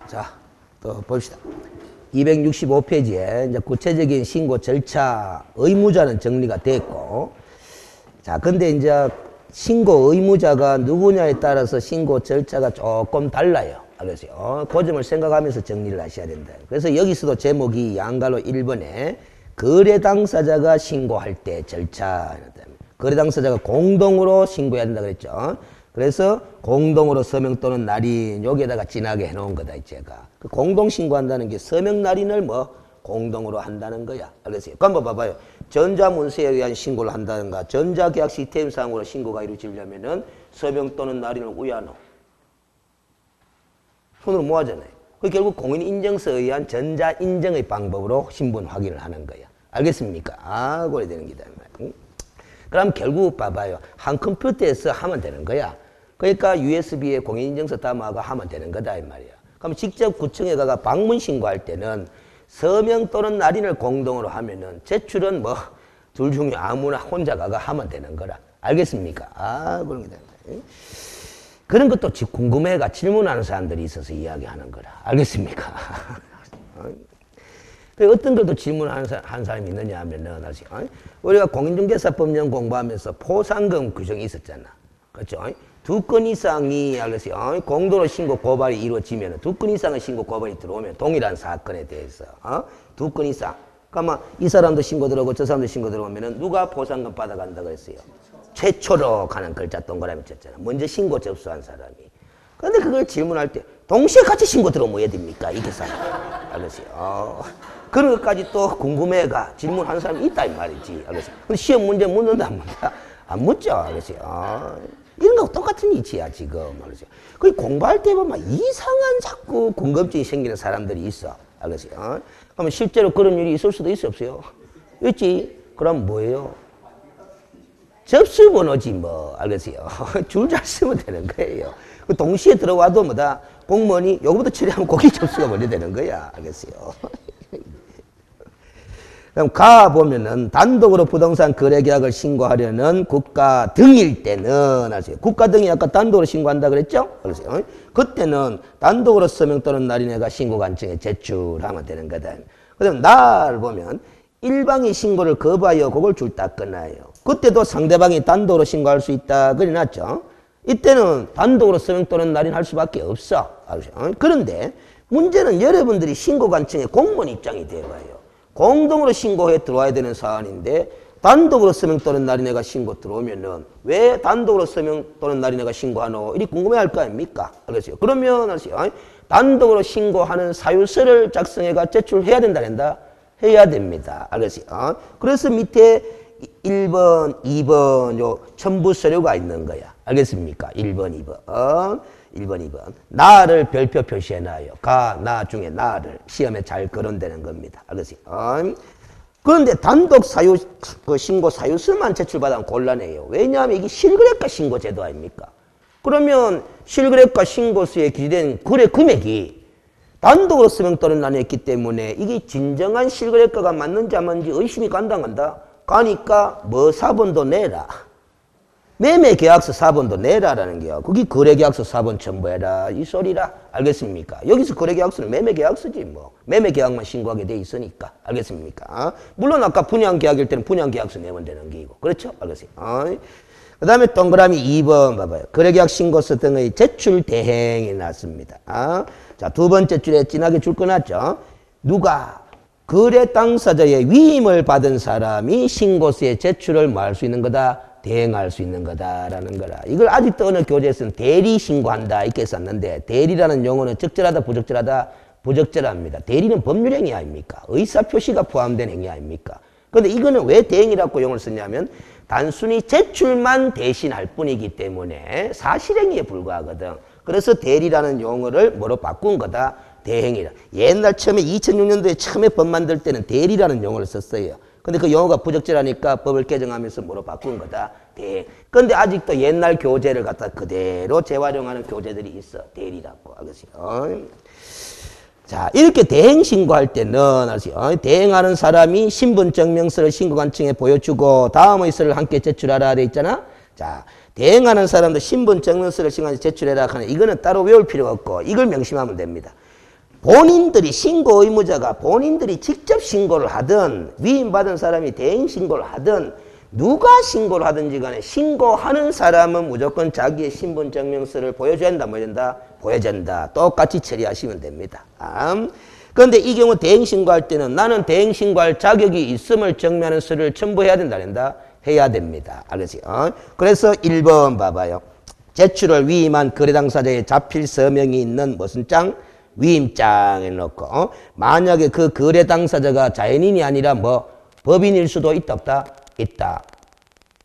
자, 또 봅시다. 265페이지에 이제 구체적인 신고 절차 의무자는 정리가 됐고, 자, 근데 이제 신고 의무자가 누구냐에 따라서 신고 절차가 조금 달라요. 알겠어요? 그 점을 생각하면서 정리를 하셔야 된다. 그래서 여기서도 제목이 양가로 1번에 거래 당사자가 신고할 때 절차. 거래 당사자가 공동으로 신고해야 된다 그랬죠. 그래서 공동으로 서명 또는 날인 여기에다가 진하게 해놓은 거다, 제가. 그 공동 신고한다는 게 서명 날인을 뭐 공동으로 한다는 거야. 알겠어요? 그럼 한번 봐봐요. 전자문서에 의한 신고를 한다든가 전자계약 시스템상으로 신고가 이루어지려면은 서명 또는 날인을 우야노. 손으로 뭐 하잖아요. 그 결국 공인인증서에 의한 전자인정의 방법으로 신분 확인을 하는 거야. 알겠습니까? 아, 그래 되는 기다. 그럼 결국 봐봐요. 한 컴퓨터에서 하면 되는 거야. 그러니까 USB에 공인인증서 담아가 하면 되는 거다 이 말이야. 그럼 직접 구청에 가가 방문 신고할 때는 서명 또는 날인을 공동으로 하면은 제출은 뭐 둘 중에 아무나 혼자 가가 하면 되는 거라. 알겠습니까? 아, 그런 게 된다. 그런 것도 궁금해가 질문하는 사람들이 있어서 이야기하는 거라. 알겠습니까? 어떤 것도 질문하는 사람이 있느냐 하면은, 우리가 공인중개사법령 공부하면서 포상금 규정이 있었잖아. 그렇죠? 두 건 이상이, 알겠어요? 공동으로 신고 고발이 이루어지면, 두 건 이상의 신고 고발이 들어오면 동일한 사건에 대해서, 두 건 이상. 그러면 이 사람도 신고 들어오고 저 사람도 신고 들어오면은 누가 포상금 받아간다 그랬어요? 최초로 가는 글자 동그라미 쳤잖아. 먼저 신고 접수한 사람이. 그런데 그걸 질문할 때 동시에 같이 신고 들어오면 왜 됩니까? 이게 사람. 알겠어요? 그런 것까지 또 궁금해가 질문하는 사람이 있다 이 말이지. 알겠어요? 근데 시험 문제 묻는다 안 묻는다? 안 묻죠. 알겠어요? 이런 거 똑같은 이치야 지금. 알겠어요? 그 공부할 때 보면 이상한 자꾸 궁금증이 생기는 사람들이 있어. 알겠어요? 그러면 실제로 그런 일이 있을 수도 있어 없어요? 있지? 그럼 뭐예요? 접수번호지 뭐. 알겠어요? 줄 잘 쓰면 되는 거예요. 그 동시에 들어와도 뭐다 공무원이 요거부터 처리하면 거기 접수가 먼저 되는 거야. 알겠어요? 그럼 가보면은 단독으로 부동산 거래계약을 신고하려는 국가 등일 때는 아세요? 국가 등이 아까 단독으로 신고한다 그랬죠? 그래서요. 그때는 단독으로 서명 또는 날인해가 신고관청에 제출하면 되는 거다. 그다음 날 보면 일방이 신고를 거부하여 그걸 줄다 끊어요. 그때도 상대방이 단독으로 신고할 수 있다 그래놨죠. 이때는 단독으로 서명 또는 날인할 수밖에 없어. 그런데 문제는 여러분들이 신고관청에 공무원 입장이 되어봐요. 공동으로 신고해 들어와야 되는 사안인데 단독으로 서명 또는 날인해가 신고 들어오면은 왜 단독으로 서명 또는 날인해가 신고하노? 이리 궁금해할 거 아닙니까? 알겠어요? 그러면 알겠어요? 단독으로 신고하는 사유서를 작성해가 제출해야 된다 된다? 해야 됩니다. 알겠어요? 그래서 밑에 1번, 2번 요 첨부 서류가 있는 거야. 알겠습니까? 1번, 2번. 1번, 2번. 나를 별표 표시해놔요. 가, 나 중에 나를 시험에 잘 거론되는 겁니다. 알겠어요? 그런데 단독 사유, 신고 사유서만 제출받으면 곤란해요. 왜냐하면 이게 실거래가 신고 제도 아닙니까? 그러면 실거래가 신고서에 기재된 거래 금액이 단독으로 서명 또는 날인했기 때문에 이게 진정한 실거래가가 맞는지 안 맞는지 의심이 간다 안 간다? 가니까 뭐 사본도 내라. 매매계약서 4번도 내라라는 게요. 그게 거래계약서 4번 첨부해라 이 소리라. 알겠습니까? 여기서 거래계약서는 매매계약서지 뭐. 매매계약만 신고하게 돼 있으니까. 알겠습니까? 물론 아까 분양계약일 때는 분양계약서 내면 되는 게이고. 그렇죠? 알겠어요? 그 다음에 동그라미 2번 봐봐요. 거래계약 신고서 등의 제출 대행이 났습니다. 자, 두 번째 줄에 진하게 줄 꺼놨죠. 누가? 거래 당사자의 위임을 받은 사람이 신고서의 제출을 뭐 할 수 있는 거다? 대행할 수 있는 거다라는 거라. 이걸 아직도 어느 교재에서는 대리 신고한다 이렇게 썼는데 대리라는 용어는 적절하다 부적절하다? 부적절합니다. 대리는 법률행위 아닙니까? 의사표시가 포함된 행위 아닙니까? 그런데 이거는 왜 대행이라고 용어를 썼냐면 단순히 제출만 대신할 뿐이기 때문에 사실행위에 불과하거든. 그래서 대리라는 용어를 뭐로 바꾼 거다? 대행이라. 옛날 처음에 2006년도에 처음에 법 만들 때는 대리라는 용어를 썼어요. 근데 그 용어가 부적절하니까 법을 개정하면서 뭐로 바꾼 거다? 대행. 근데 아직도 옛날 교재를 갖다 그대로 재활용하는 교재들이 있어. 대리라고. 알겠어요? 자, 이렇게 대행 신고할 때는, 알겠어요? 대행하는 사람이 신분증명서를 신고관청에 보여주고 다음의 서를 함께 제출하라 돼 있잖아? 자, 대행하는 사람도 신분증명서를 신고관청에 제출해라 하는 이거는 따로 외울 필요가 없고 이걸 명심하면 됩니다. 본인들이 신고 의무자가 본인들이 직접 신고를 하든 위임받은 사람이 대행 신고를 하든 누가 신고를 하든지 간에 신고하는 사람은 무조건 자기의 신분증명서를 보여줘야 한다, 뭐 된다? 보여줘야 한다. 똑같이 처리하시면 됩니다. 그런데 이 경우 대행 신고할 때는 나는 대행 신고할 자격이 있음을 증명하는 서류를 첨부해야 된다, 된다? 해야 됩니다. 알겠어요? 그래서 1번 봐봐요. 제출을 위임한 거래 당사자의 자필 서명이 있는 무슨 장? 위임장에 넣고 만약에 그 거래 당사자가 자연인이 아니라 뭐 법인일 수도 있다, 없다? 있다.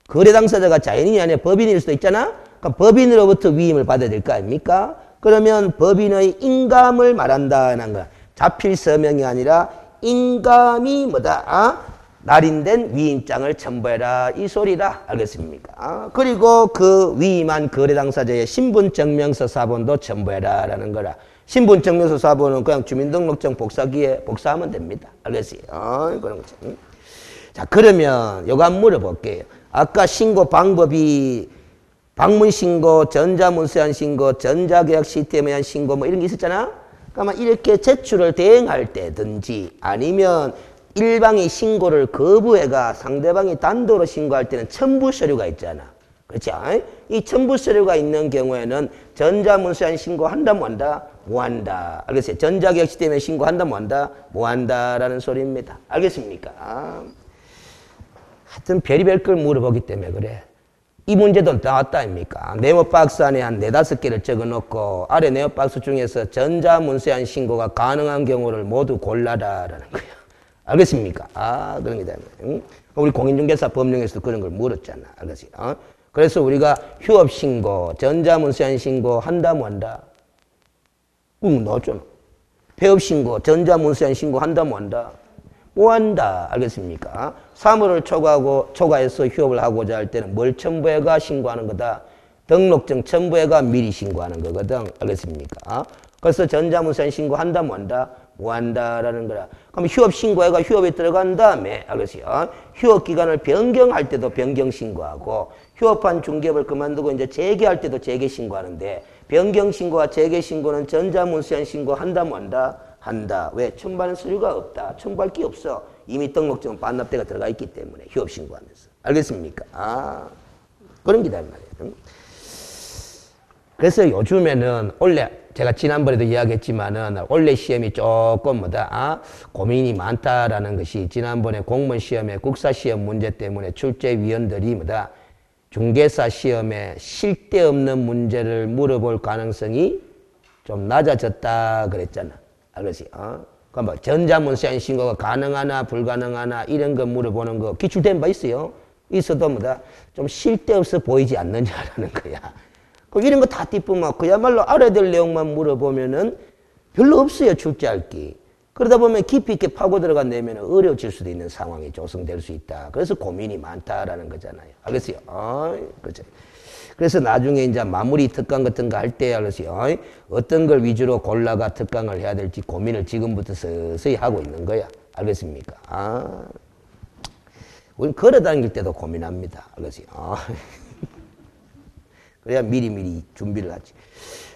거래 당사자가 자연인이 아니라 법인일 수도 있잖아? 그러니까 법인으로부터 위임을 받아야 될 거 아닙니까? 그러면 법인의 인감을 말한다는 거야. 자필 서명이 아니라 인감이 뭐다? 날인된 위임장을 첨부해라. 이 소리다. 알겠습니까? 그리고 그 위임한 거래 당사자의 신분증명서 사본도 첨부해라. 라는 거라. 신분증명서 사본은 그냥 주민등록증 복사기에 복사하면 됩니다. 알겠어요? 그런 거죠. 자, 그러면 요거 한번 물어볼게요. 아까 신고 방법이 방문신고, 전자문서한 신고, 전자계약 시스템에 의한 신고 뭐 이런 게 있었잖아? 그러면 이렇게 제출을 대행할 때든지 아니면 일방이 신고를 거부해가 상대방이 단독으로 신고할 때는 첨부 서류가 있잖아. 그렇죠? 이 첨부 서류가 있는 경우에는 전자문서한 신고한다, 뭐 한다? 뭐 한다. 알겠어요? 전자계약 시스템에 신고한다, 뭐 한다? 뭐 한다라는 소리입니다. 알겠습니까? 하여튼 별의별 걸 물어보기 때문에 그래. 이 문제도 나왔다 아닙니까? 네모 박스 안에 한 4, 5개를 적어놓고 아래 네모 박스 중에서 전자문서한 신고가 가능한 경우를 모두 골라라라는 거야. 알겠습니까? 그런 게 되면. 우리 공인중개사 법령에서도 그런 걸 물었잖아. 알겠어요? 그래서 우리가 휴업신고, 전자문서한 신고 한다, 뭐 한다? 나왔잖아. 폐업신고, 전자문서한 신고 한다, 뭐 한다? 뭐 한다. 알겠습니까? 사무를 초과해서 휴업을 하고자 할 때는 뭘 첨부해가 신고하는 거다? 등록증 첨부해가 미리 신고하는 거거든. 알겠습니까? 그래서 전자문서한 신고 한다, 뭐 한다? 뭐 한다라는 거라. 그럼 휴업 신고해가 휴업에 들어간 다음에, 알겠어요? 휴업 기간을 변경할 때도 변경 신고하고, 휴업한 중개업을 그만두고 이제 재개할 때도 재개 신고하는데, 변경 신고와 재개 신고는 전자문서한 신고 한다, 뭐 한다? 한다. 왜? 첨부하는 서류가 없다. 첨부할 게 없어. 이미 등록증은 반납대가 들어가 있기 때문에 휴업 신고하면서. 알겠습니까? 그런 기다 말이에요. 그래서 요즘에는 원래 제가 지난번에도 이야기했지만은 원래 시험이 조금 뭐다? 고민이 많다라는 것이 지난번에 공무원 시험에 국사 시험 문제 때문에 출제위원들이 뭐다? 중개사 시험에 쉴 데 없는 문제를 물어볼 가능성이 좀 낮아졌다 그랬잖아. 알겠지? 그럼 뭐 전자문서한 신고가 가능하나 불가능하나 이런 거 물어보는 거 기출된 바 있어요. 있어도 뭐다? 좀 쉴 데 없어 보이지 않느냐라는 거야. 그럼 이런 거 다 띠쁘면 그야말로 알아야 될 내용만 물어보면은 별로 없어요. 출제할 게. 그러다 보면 깊이 있게 파고 들어간다면 어려워질 수도 있는 상황이 조성될 수 있다. 그래서 고민이 많다라는 거잖아요. 알겠어요? 그렇죠. 그래서 나중에 이제 마무리 특강 같은 거 할 때 알겠어요? 어떤 걸 위주로 골라가 특강을 해야 될지 고민을 지금부터 서서히 하고 있는 거야. 알겠습니까? 우린 걸어 다닐 때도 고민합니다. 알겠어요? 그래야 미리미리 준비를 하지.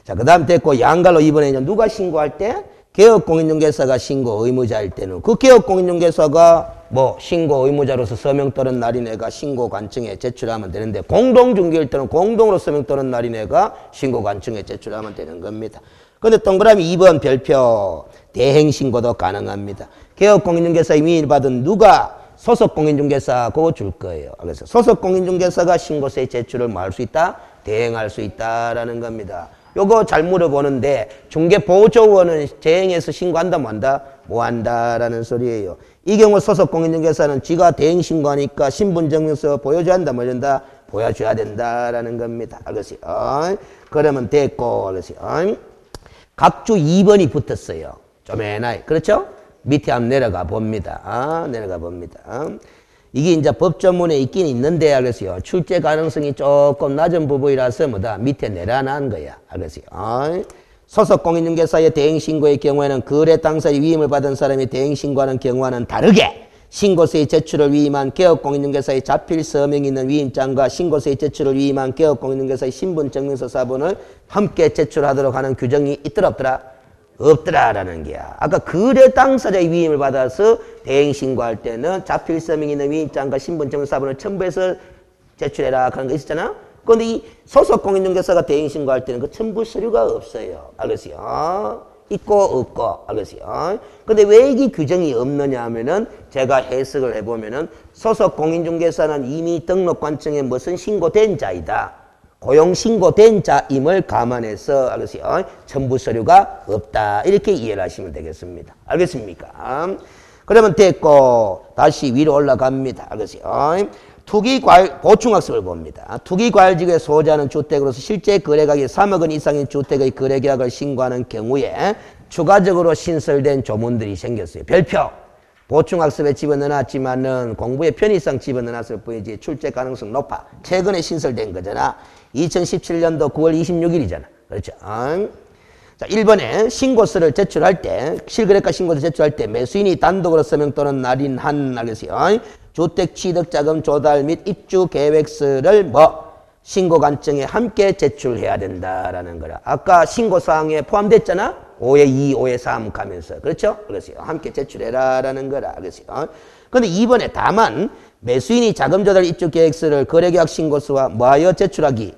자, 그 다음 됐고, 양갈로 이번에 이제 누가 신고할 때? 개업공인중개사가 신고 의무자일 때는 그 개업공인중개사가 뭐 신고 의무자로서 서명 떠는 날인애가 신고 관청에 제출하면 되는데 공동중개일 때는 공동으로 서명 떠는 날인애가 신고 관청에 제출하면 되는 겁니다. 그런데 동그라미 2번 별표 대행신고도 가능합니다. 개업공인중개사의 위임을 받은 누가 소속공인중개사 그거 줄 거예요. 그래서 소속공인중개사가 신고서의 제출을 뭐 할 수 있다? 대행할 수 있다라는 겁니다. 요거 잘 물어보는데 중개보조원은 대행해서 신고한다 뭐 한다? 뭐 한다라는 소리예요. 이 경우 소속공인중개사는 지가 대행 신고하니까 신분증명서 보여줘야 한다 뭐 한다? 보여줘야 된다라는 겁니다. 알겠어요? 그러면 됐고 알겠어요? 각주 2번이 붙었어요. 쪼매나이. 그렇죠? 밑에 한번 내려가 봅니다. 내려가 봅니다. 이게 이제 법조문에 있긴 있는데, 알겠어요? 출제 가능성이 조금 낮은 부분이라서 뭐다? 밑에 내려놓은 거야. 알겠어요? 소속공인중개사의 대행신고의 경우에는 거래 당사자의 위임을 받은 사람이 대행신고하는 경우와는 다르게 신고서의 제출을 위임한 개업공인중개사의 자필 서명이 있는 위임장과 신고서의 제출을 위임한 개업공인중개사의 신분증명서 사본을 함께 제출하도록 하는 규정이 있더라 없더라? 없더라라는 게야. 아까 거래 당사자의 위임을 받아서 대행 신고할 때는 자필 서명 있는 위임장과 신분증 사본을 첨부해서 제출해라 그런 거 있었잖아. 그런데 이 소속 공인중개사가 대행 신고할 때는 그 첨부 서류가 없어요. 알겠어요? 있고 없고. 알겠어요? 근데 왜 이게 규정이 없느냐 하면은 제가 해석을 해보면은 소속 공인중개사는 이미 등록관청에 무슨 신고된 자이다. 고용 신고된 자임을 감안해서 알겠어요? 첨부 서류가 없다. 이렇게 이해를 하시면 되겠습니다. 알겠습니까? 그러면 됐고 다시 위로 올라갑니다. 알겠어요? 투기과열 보충학습을 봅니다. 투기과열지구의 소유자는 주택으로서 실제 거래가격이 3억 원 이상인 주택의 거래계약을 신고하는 경우에 추가적으로 신설된 조문들이 생겼어요. 별표. 보충학습에 집어넣어놨지만은 공부에 편의상 집어넣어놨을 뿐이지 출제 가능성 높아. 최근에 신설된 거잖아. 2017년도 9월 26일이잖아. 그렇죠? 자, 1번에 신고서를 제출할 때, 실거래가 신고서 제출할 때 매수인이 단독으로 서명 또는 날인한, 알겠어요? 주택 취득자금 조달 및 입주 계획서를 신고관청에 함께 제출해야 된다라는 거라. 아까 신고사항에 포함됐잖아? 5에 2, 5에 3 가면서. 그렇죠? 그랬어요. 함께 제출해라라는 거라. 알겠어요? 근데 2번에 다만 매수인이 자금 조달 입주 계획서를 거래계약 신고서와 뭐하여 제출하기?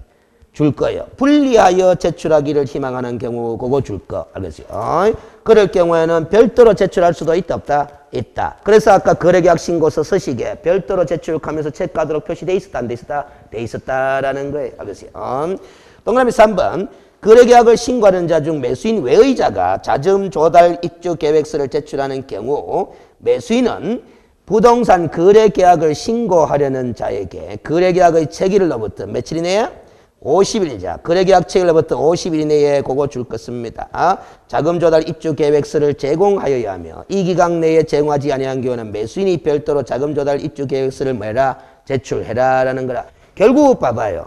줄 거예요. 분리하여 제출하기를 희망하는 경우 그거 줄 거. 알겠어요? 그럴 경우에는 별도로 제출할 수도 있다 없다? 있다. 그래서 아까 거래계약 신고서 서식에 별도로 제출하면서 체크하도록 표시돼 있었다 안 돼 있었다? 돼 있었다라는 거예요. 알겠어요? 동그라미 3번 거래계약을 신고하는 자 중 매수인 외의자가 자금 조달 입주 계획서를 제출하는 경우 매수인은 부동산 거래계약을 신고하려는 자에게 거래계약의 체기를로부터 며칠 이내에? 50일이자 거래계약 체결로부터 50일 이내에 그거 줄 것입니다. 자금 조달 입주 계획서를 제공하여야 하며 이 기간 내에 제공하지 아니한 경우는 매수인이 별도로 자금 조달 입주 계획서를 뭐해라? 제출해라라는 거라. 결국 봐봐요.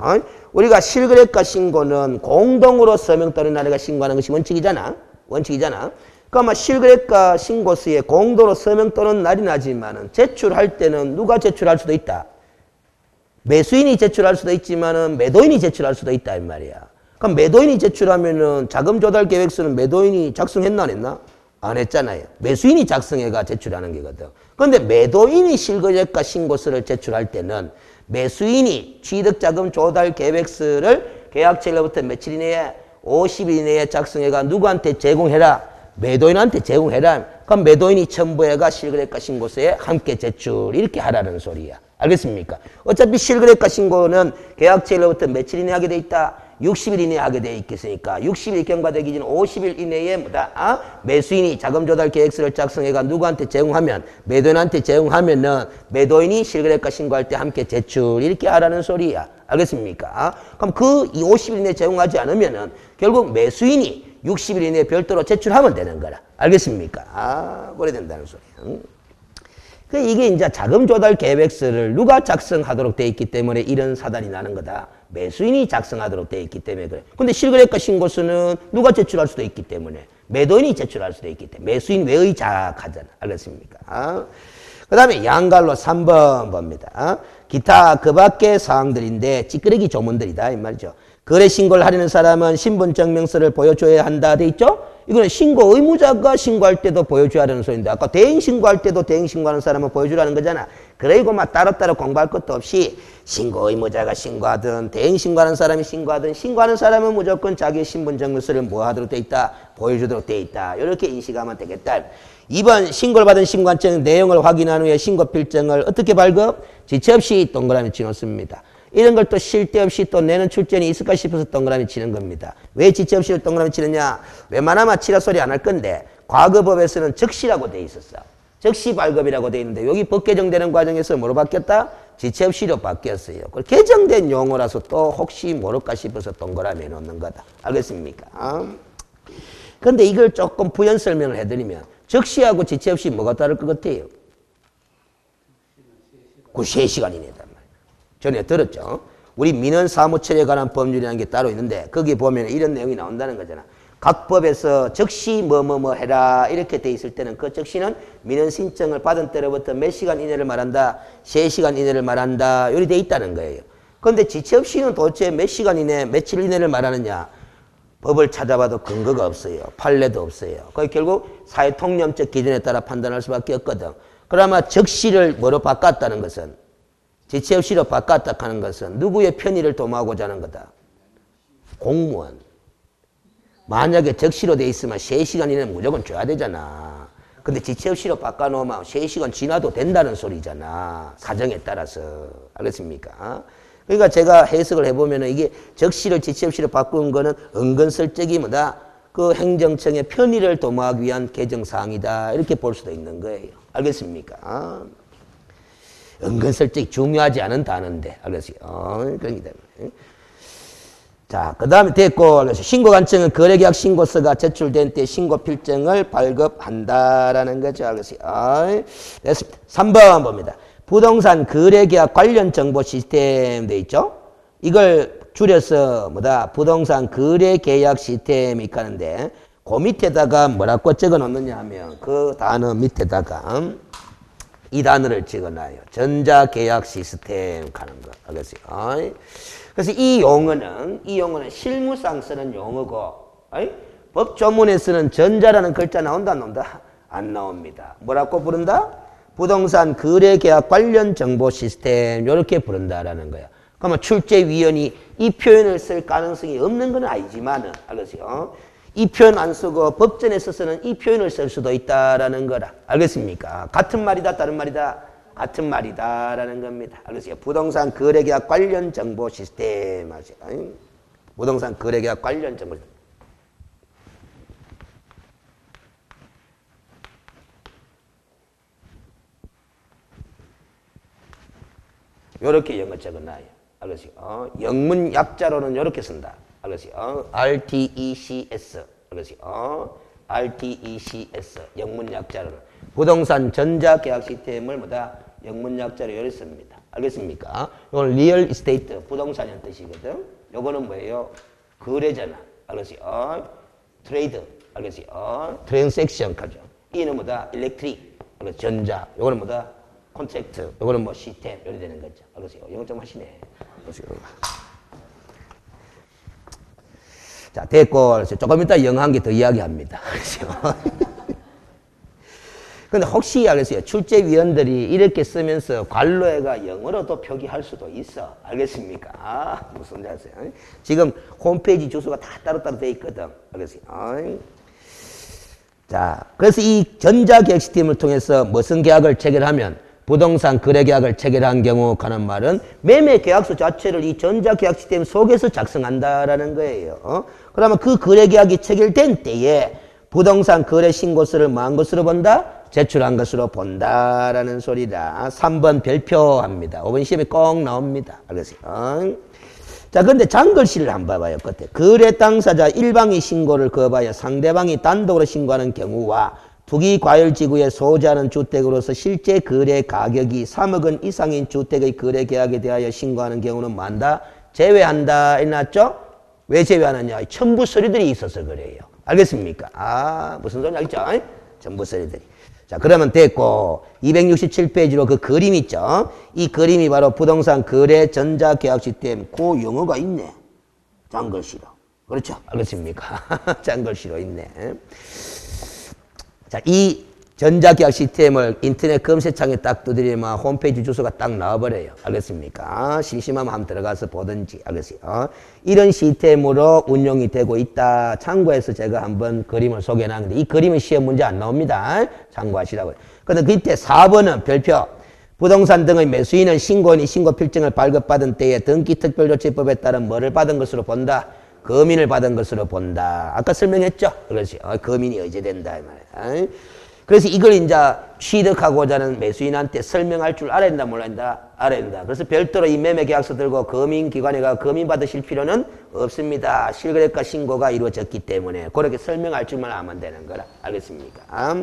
우리가 실거래가 신고는 공동으로 서명 또는 나라가 신고하는 것이 원칙이잖아. 원칙이잖아. 그러면 실거래가 신고서에 공동으로 서명 또는 날인하지만은 제출할 때는 누가 제출할 수도 있다. 매수인이 제출할 수도 있지만은 매도인이 제출할 수도 있다 이 말이야. 그럼 매도인이 제출하면은 자금 조달 계획서는 매도인이 작성했나 안 했나? 안 했잖아요. 매수인이 작성해가 제출하는 게거든. 그런데 매도인이 실거래가 신고서를 제출할 때는 매수인이 취득자금 조달 계획서를 계약체로부터 며칠 이내에 50일 이내에 작성해가 누구한테 제공해라? 매도인한테 제공해라. 그럼 매도인이 첨부해가 실거래가 신고서에 함께 제출 이렇게 하라는 소리야. 알겠습니까? 어차피 실거래가 신고는 계약체로부터 며칠 이내에 하게 돼 있다? 60일 이내에 하게 돼 있겠으니까 60일 경과되기 전 50일 이내에 뭐다? 매수인이 자금 조달 계획서를 작성해가 누구한테 제공하면 매도인한테 제공하면은 매도인이 실거래가 신고할 때 함께 제출 이렇게 하라는 소리야. 알겠습니까? 그럼 그 50일 이내에 제공하지 않으면은 결국 매수인이 60일 이내에 별도로 제출하면 되는 거라. 알겠습니까? 그래 된다는 소리야. 이게 이제 자금 조달 계획서를 누가 작성하도록 돼 있기 때문에 이런 사단이 나는 거다. 매수인이 작성하도록 돼 있기 때문에 그래. 근데 실거래가 신고서는 누가 제출할 수도 있기 때문에 매도인이 제출할 수도 있기 때문에 매수인 외의자 하잖아. 알겠습니까? 그 다음에 양갈로 3번 봅니다. 기타 그 밖의 사항들인데 찌끄레기 조문들이다 이 말이죠. 거래 신고를 하려는 사람은 신분증명서를 보여줘야 한다 돼 있죠? 이거는 신고 의무자가 신고할 때도 보여줘야 하는 소리인데 아까 대행 신고할 때도 대행 신고하는 사람은 보여주라는 거잖아. 그래고 막 따로따로 공부할 것도 없이 신고 의무자가 신고하든 대행 신고하는 사람이 신고하든 신고하는 사람은 무조건 자기 신분증명서를 뭐 하도록 돼 있다? 보여주도록 돼 있다. 이렇게 인식하면 되겠다. 2번 신고를 받은 신고한증 내용을 확인한 후에 신고필증을 어떻게 발급? 지체 없이 동그라미 치놓습니다. 이런 걸 또 쉴 데 없이 또 내는 출전이 있을까 싶어서 동그라미 치는 겁니다. 왜 지체 없이 동그라미 치느냐? 웬만하면 치라 소리 안 할 건데 과거법에서는 적시라고 돼 있었어. 적시 발급이라고 돼 있는데 여기 법 개정되는 과정에서 뭐로 바뀌었다? 지체 없이로 바뀌었어요. 개정된 용어라서 또 혹시 모를까 싶어서 동그라미 해놓는 거다. 알겠습니까? 근데 이걸 조금 부연 설명을 해드리면 적시하고 지체 없이 뭐가 다를 것 같아요? 그 3시간이네단 말이에요. 전에 들었죠? 우리 민원 사무처리에 관한 법률이라는 게 따로 있는데 거기 보면 이런 내용이 나온다는 거잖아. 각 법에서 적시 뭐뭐뭐 해라 이렇게 돼 있을 때는 그 적시는 민원 신청을 받은 때로부터 몇 시간 이내를 말한다? 3시간 이내를 말한다. 이렇게 돼 있다는 거예요. 그런데 지체 없이는 도대체 몇 시간 이내, 며칠 이내를 말하느냐? 법을 찾아봐도 근거가 없어요. 판례도 없어요. 거의 결국 사회통념적 기준에 따라 판단할 수밖에 없거든. 그러나 적시를 뭐로 바꿨다는 것은, 지체 없이로 바꿨다 하는 것은 누구의 편의를 도모하고자 하는 거다? 공무원. 만약에 적시로 돼 있으면 3시간 이내는 무조건 줘야 되잖아. 근데 지체 없이로 바꿔놓으면 3시간 지나도 된다는 소리잖아. 사정에 따라서. 알겠습니까? 그러니까 제가 해석을 해보면 이게 적시를 지체 없이로 바꾼 거는 은근슬쩍이 뭐다? 그 행정청의 편의를 도모하기 위한 개정사항이다. 이렇게 볼 수도 있는 거예요. 알겠습니까? 은근슬쩍 중요하지 않은 단어인데. 알겠어요? 그러기 때문에. 자, 그 다음에 됐고, 그래서 신고관청은 거래계약 신고서가 제출된 때 신고필증을 발급한다라는 거죠. 알겠어요? 됐습니다. 3번 봅니다. 부동산 거래계약 관련 정보 시스템 돼 있죠? 이걸 줄여서 뭐다? 부동산 거래계약 시스템이 있는데 그 밑에다가 뭐라고 적어 놓느냐 하면 그 단어 밑에다가 이 단어를 적어 놔요. 전자계약 시스템 하는 거. 알겠어요? 그래서 이 용어는 실무상 쓰는 용어고 법 조문에 쓰는 전자라는 글자 나온다 안 나온다? 안 나옵니다. 뭐라고 부른다? 부동산 거래계약 관련 정보 시스템 이렇게 부른다라는 거야. 그러면 출제위원이 이 표현을 쓸 가능성이 없는 건 아니지만은 알겠어요? 이 표현 안 쓰고 법전에 써서는 이 표현을 쓸 수도 있다라는 거라. 알겠습니까? 같은 말이다 다른 말이다? 같은 말이다라는 겁니다. 알겠어요? 부동산 거래계약 관련 정보 시스템 아시죠? 부동산 거래계약 관련 정보 시스템. 요렇게 영어 적어놔요. 알겠어요? 영문 약자로는 요렇게 쓴다. 알겠어요? RTECS. 알겠어요? RTECS. 영문 약자로는. 부동산 전자계약 시스템을 뭐다? 영문 약자로 요렇게 씁니다. 알겠습니까? 이건 리얼 이스테이트, 부동산이라는 뜻이거든. 요거는 뭐예요? 거래잖아. 알겠어요? 트레이드. 알겠어요? 트랜섹션 하죠. 이는 뭐다? 일렉트릭. 전자. 요거는 뭐다? 콘트랙트, 요거는 뭐 시스템, 이렇게 되는 거죠. 알겠어요? 영어 좀 하시네. 알겠어요? 자, 됐고, 조금 이따 영어 한 개 더 이야기합니다. 알겠어요? 근데 혹시 알겠어요? 출제위원들이 이렇게 쓰면서 관로에가 영어로도 표기할 수도 있어. 알겠습니까? 무슨 말인지 아세요? 지금 홈페이지 주소가 다 따로따로 돼 있거든. 알겠어요? 자, 그래서 이 전자계약 시스템을 통해서 무슨 계약을 체결하면 부동산 거래계약을 체결한 경우 하는 말은 매매계약서 자체를 이 전자계약 시스템 속에서 작성한다라는 거예요. 그러면 그 거래계약이 체결된 때에 부동산 거래신고서를 뭐한 것으로 본다? 제출한 것으로 본다라는 소리다. 3번 별표합니다. 5번 시험에 꼭 나옵니다. 알겠어요? 자, 근데 장글씨를 한번 봐봐요. 끝에. 거래 당사자 일방이 신고를 거봐야 상대방이 단독으로 신고하는 경우와 투기과열지구에 소지하는 주택으로서 실제 거래 가격이 3억 원 이상인 주택의 거래 계약에 대하여 신고하는 경우는 뭐한다? 제외한다. 해놨죠? 왜 제외하느냐? 첨부 서류들이 있어서 그래요. 알겠습니까? 무슨 소리 알죠? 첨부 서류들이. 자, 그러면 됐고 267페이지로 그 그림 있죠? 이 그림이 바로 부동산 거래 전자계약 시스템 그 용어가 있네. 장글씨로. 그렇죠? 알겠습니까? 장글씨로 있네. 자, 이 전자계약 시스템을 인터넷 검색창에 딱 두드리면 홈페이지 주소가 딱 나와버려요. 알겠습니까? 심심하면 한번 들어가서 보든지. 알겠어요? 이런 시스템으로 운용이 되고 있다. 참고해서 제가 한번 그림을 소개해놨는데 이 그림은 시험 문제 안 나옵니다. 참고하시라고요. 그런데 그때 4번은 별표. 부동산 등의 매수인은 신고인이 신고필증을 발급받은 때에 등기특별조치법에 따른 뭐를 받은 것으로 본다? 거민을 받은 것으로 본다. 아까 설명했죠? 그렇지. 거민이 의제된다. 이 말이야. 그래서 이걸 이제 취득하고자 하는 매수인한테 설명할 줄 알아야 된다, 몰라야 된다? 알아야 된다. 그래서 별도로 이 매매계약서 들고 거민기관에 가 거민 받으실 필요는 없습니다. 실거래가 신고가 이루어졌기 때문에 그렇게 설명할 줄만 알면 되는 거라. 알겠습니까?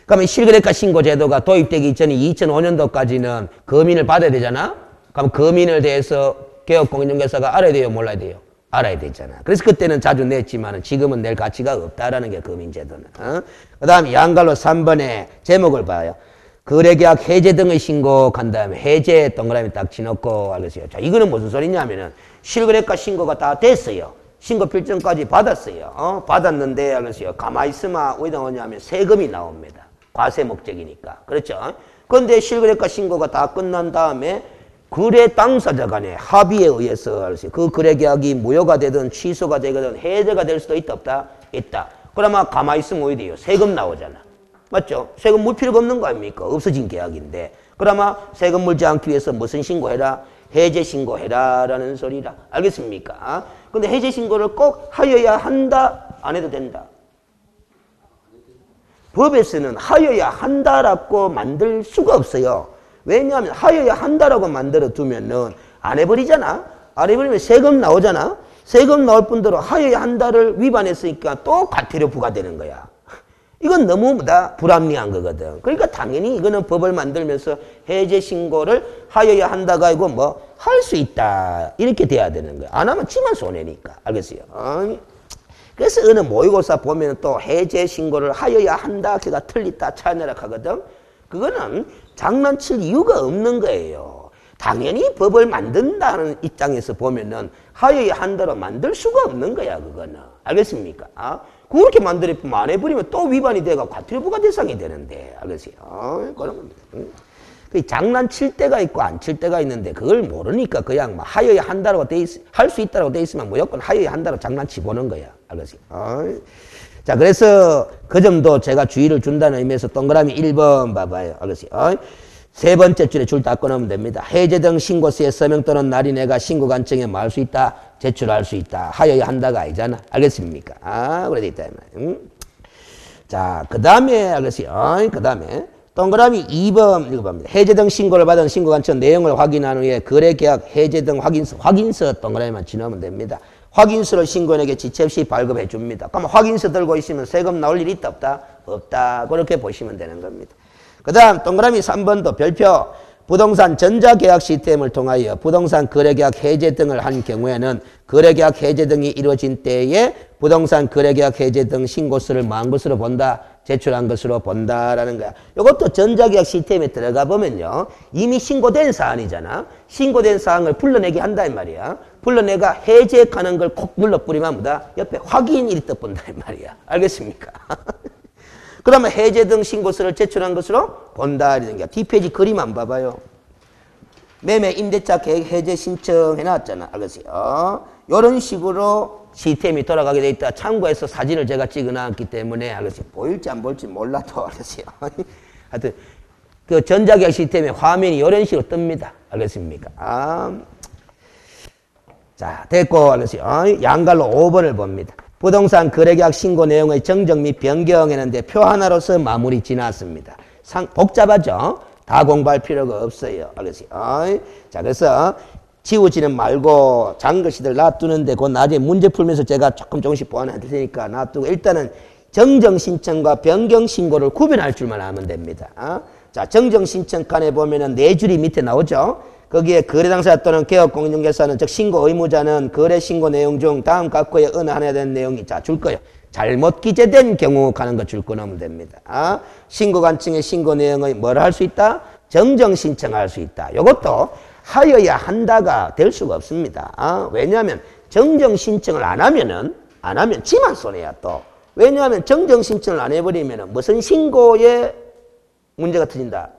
그러면 실거래가 신고 제도가 도입되기 이전에 2005년도까지는 거민을 받아야 되잖아? 그럼 거민을 대해서 개업공인중개사가 알아야 돼요, 몰라야 돼요? 알아야 되잖아. 그래서 그때는 자주 냈지만 지금은 낼 가치가 없다라는 게 거민제도는. 그 다음에 양갈로 3번에 제목을 봐요. 거래계약 해제 등의 신고한 다음에 해제 동그라미 딱 치놓고 알겠어요. 자, 이거는 무슨 소리냐면은 실거래가 신고가 다 됐어요. 신고 필증까지 받았어요. 받았는데 그래서요. 가만히 있으면 왜 나오냐면 세금이 나옵니다. 과세 목적이니까. 그렇죠? 그런데 실거래가 신고가 다 끝난 다음에 거래 당사자 간의 합의에 의해서 그 거래 계약이 무효가 되든 취소가 되거든 해제가 될 수도 있다 없다? 있다. 그러면 가만히 있으면 왜 돼요? 세금 나오잖아. 맞죠? 세금 물 필요가 없는 거 아닙니까? 없어진 계약인데. 그러면 세금 물지 않기 위해서 무슨 신고해라? 해제 신고해라 라는 소리라. 알겠습니까? 근데 해제 신고를 꼭 하여야 한다? 안 해도 된다? 법에서는 하여야 한다라고 만들 수가 없어요. 왜냐하면 하여야 한다라고 만들어 두면은 안 해버리잖아. 안 해버리면 세금 나오잖아. 세금 나올 뿐더러 하여야 한다를 위반했으니까 또 과태료 부과되는 거야. 이건 너무 다 불합리한 거거든. 그러니까 당연히 이거는 법을 만들면서 해제 신고를 하여야 한다가 아니고 뭐 할 수 있다 이렇게 돼야 되는 거야. 안 하면 지만 손해니까. 알겠어요? 그래서 어느 모의고사 보면 또 해제 신고를 하여야 한다 걔가 틀리다 차이나라 하거든. 그거는 장난칠 이유가 없는 거예요. 당연히 법을 만든다는 입장에서 보면은 하여야 한다로 만들 수가 없는 거야 그거는. 알겠습니까? 그렇게 만들어보면 안 해버리면 또 위반이 돼가 과태료부과 대상이 되는데. 알겠어요? 그런 겁니다. 장난칠 때가 있고 안 칠 때가 있는데 그걸 모르니까 그냥 뭐 하여야 한다라고 할 수 있다라고 돼 있으면 무조건 하여야 한다로 장난치 보는 거야. 알겠어요? 자, 그래서 그 점도 제가 주의를 준다는 의미에서 동그라미 1번 봐봐요. 알겠어요? 세 번째 줄에 줄 다 끊으면 됩니다. 해제 등 신고서에 서명 또는 날인해가 신고 관청에 뭐 할 수 있다? 제출할 수 있다. 하여야 한다가 아니잖아. 알겠습니까? 그래 돼 있다. 자, 그 다음에 알겠어요? 그 다음에 동그라미 2번 읽어봅니다. 해제 등 신고를 받은 신고 관청 내용을 확인한 후에 거래계약 해제 등 확인서 동그라미만 지나면 됩니다. 확인서를 신고인에게 지체 없이 발급해 줍니다. 그럼 확인서 들고 있으면 세금 나올 일이 있다 없다? 없다. 그렇게 보시면 되는 겁니다. 그 다음 동그라미 3번도 별표 부동산 전자계약 시스템을 통하여 부동산 거래계약 해제 등을 한 경우에는 거래계약 해제 등이 이루어진 때에 부동산 거래계약 해제 등 신고서를 뭐한 것으로 본다? 제출한 것으로 본다라는 거야. 이것도 전자계약 시스템에 들어가 보면요. 이미 신고된 사안이잖아. 신고된 사항을 불러내게 한다 이 말이야. 불러내가 해제하는 걸 콕 눌러뿌리면 뭐다? 옆에 확인일이 떠본다 이 말이야. 알겠습니까? 그러면 해제 등 신고서를 제출한 것으로 본다 이런 게. 뒷페이지 그림 안 봐봐요. 매매 임대차 계획 해제 신청해 놨잖아. 알겠어요? 이런 식으로 시스템이 돌아가게 돼 있다. 참고해서 사진을 제가 찍어 놨기 때문에 알겠어요? 보일지 안 보일지 몰라도 알겠어요? 하여튼 그 전자계약 시스템의 화면이 이런 식으로 뜹니다. 알겠습니까? 자, 됐고 알겠어요? 양갈로 5번을 봅니다. 부동산 거래계약 신고 내용의 정정 및 변경했는데 표 하나로서 마무리 지났습니다. 복잡하죠? 다 공부할 필요가 없어요. 알겠어요? 자, 그래서 지우지는 말고 장글씨들 놔두는데 그 나중에 문제 풀면서 제가 조금씩 보완해 드릴 테니까 놔두고 일단은 정정 신청과 변경 신고를 구별할 줄만 알면 됩니다. 자, 정정 신청칸에 보면은 4줄이 밑에 나오죠? 거기에 거래 당사자 또는 개업공인중개사는 즉 신고 의무자는 거래 신고 내용 중 다음 각호에 어느 하나에 대한 내용이 줄 거예요. 잘못 기재된 경우 가는 거 줄 거놓으면 됩니다. 신고 관청의 신고 내용의 뭘 할 수 있다? 정정 신청할 수 있다. 이것도 하여야 한다가 될 수가 없습니다. 왜냐하면 정정 신청을 안 하면 지만 손해야 또. 왜냐하면 정정 신청을 안 해버리면 무슨 신고에 문제가 터진다?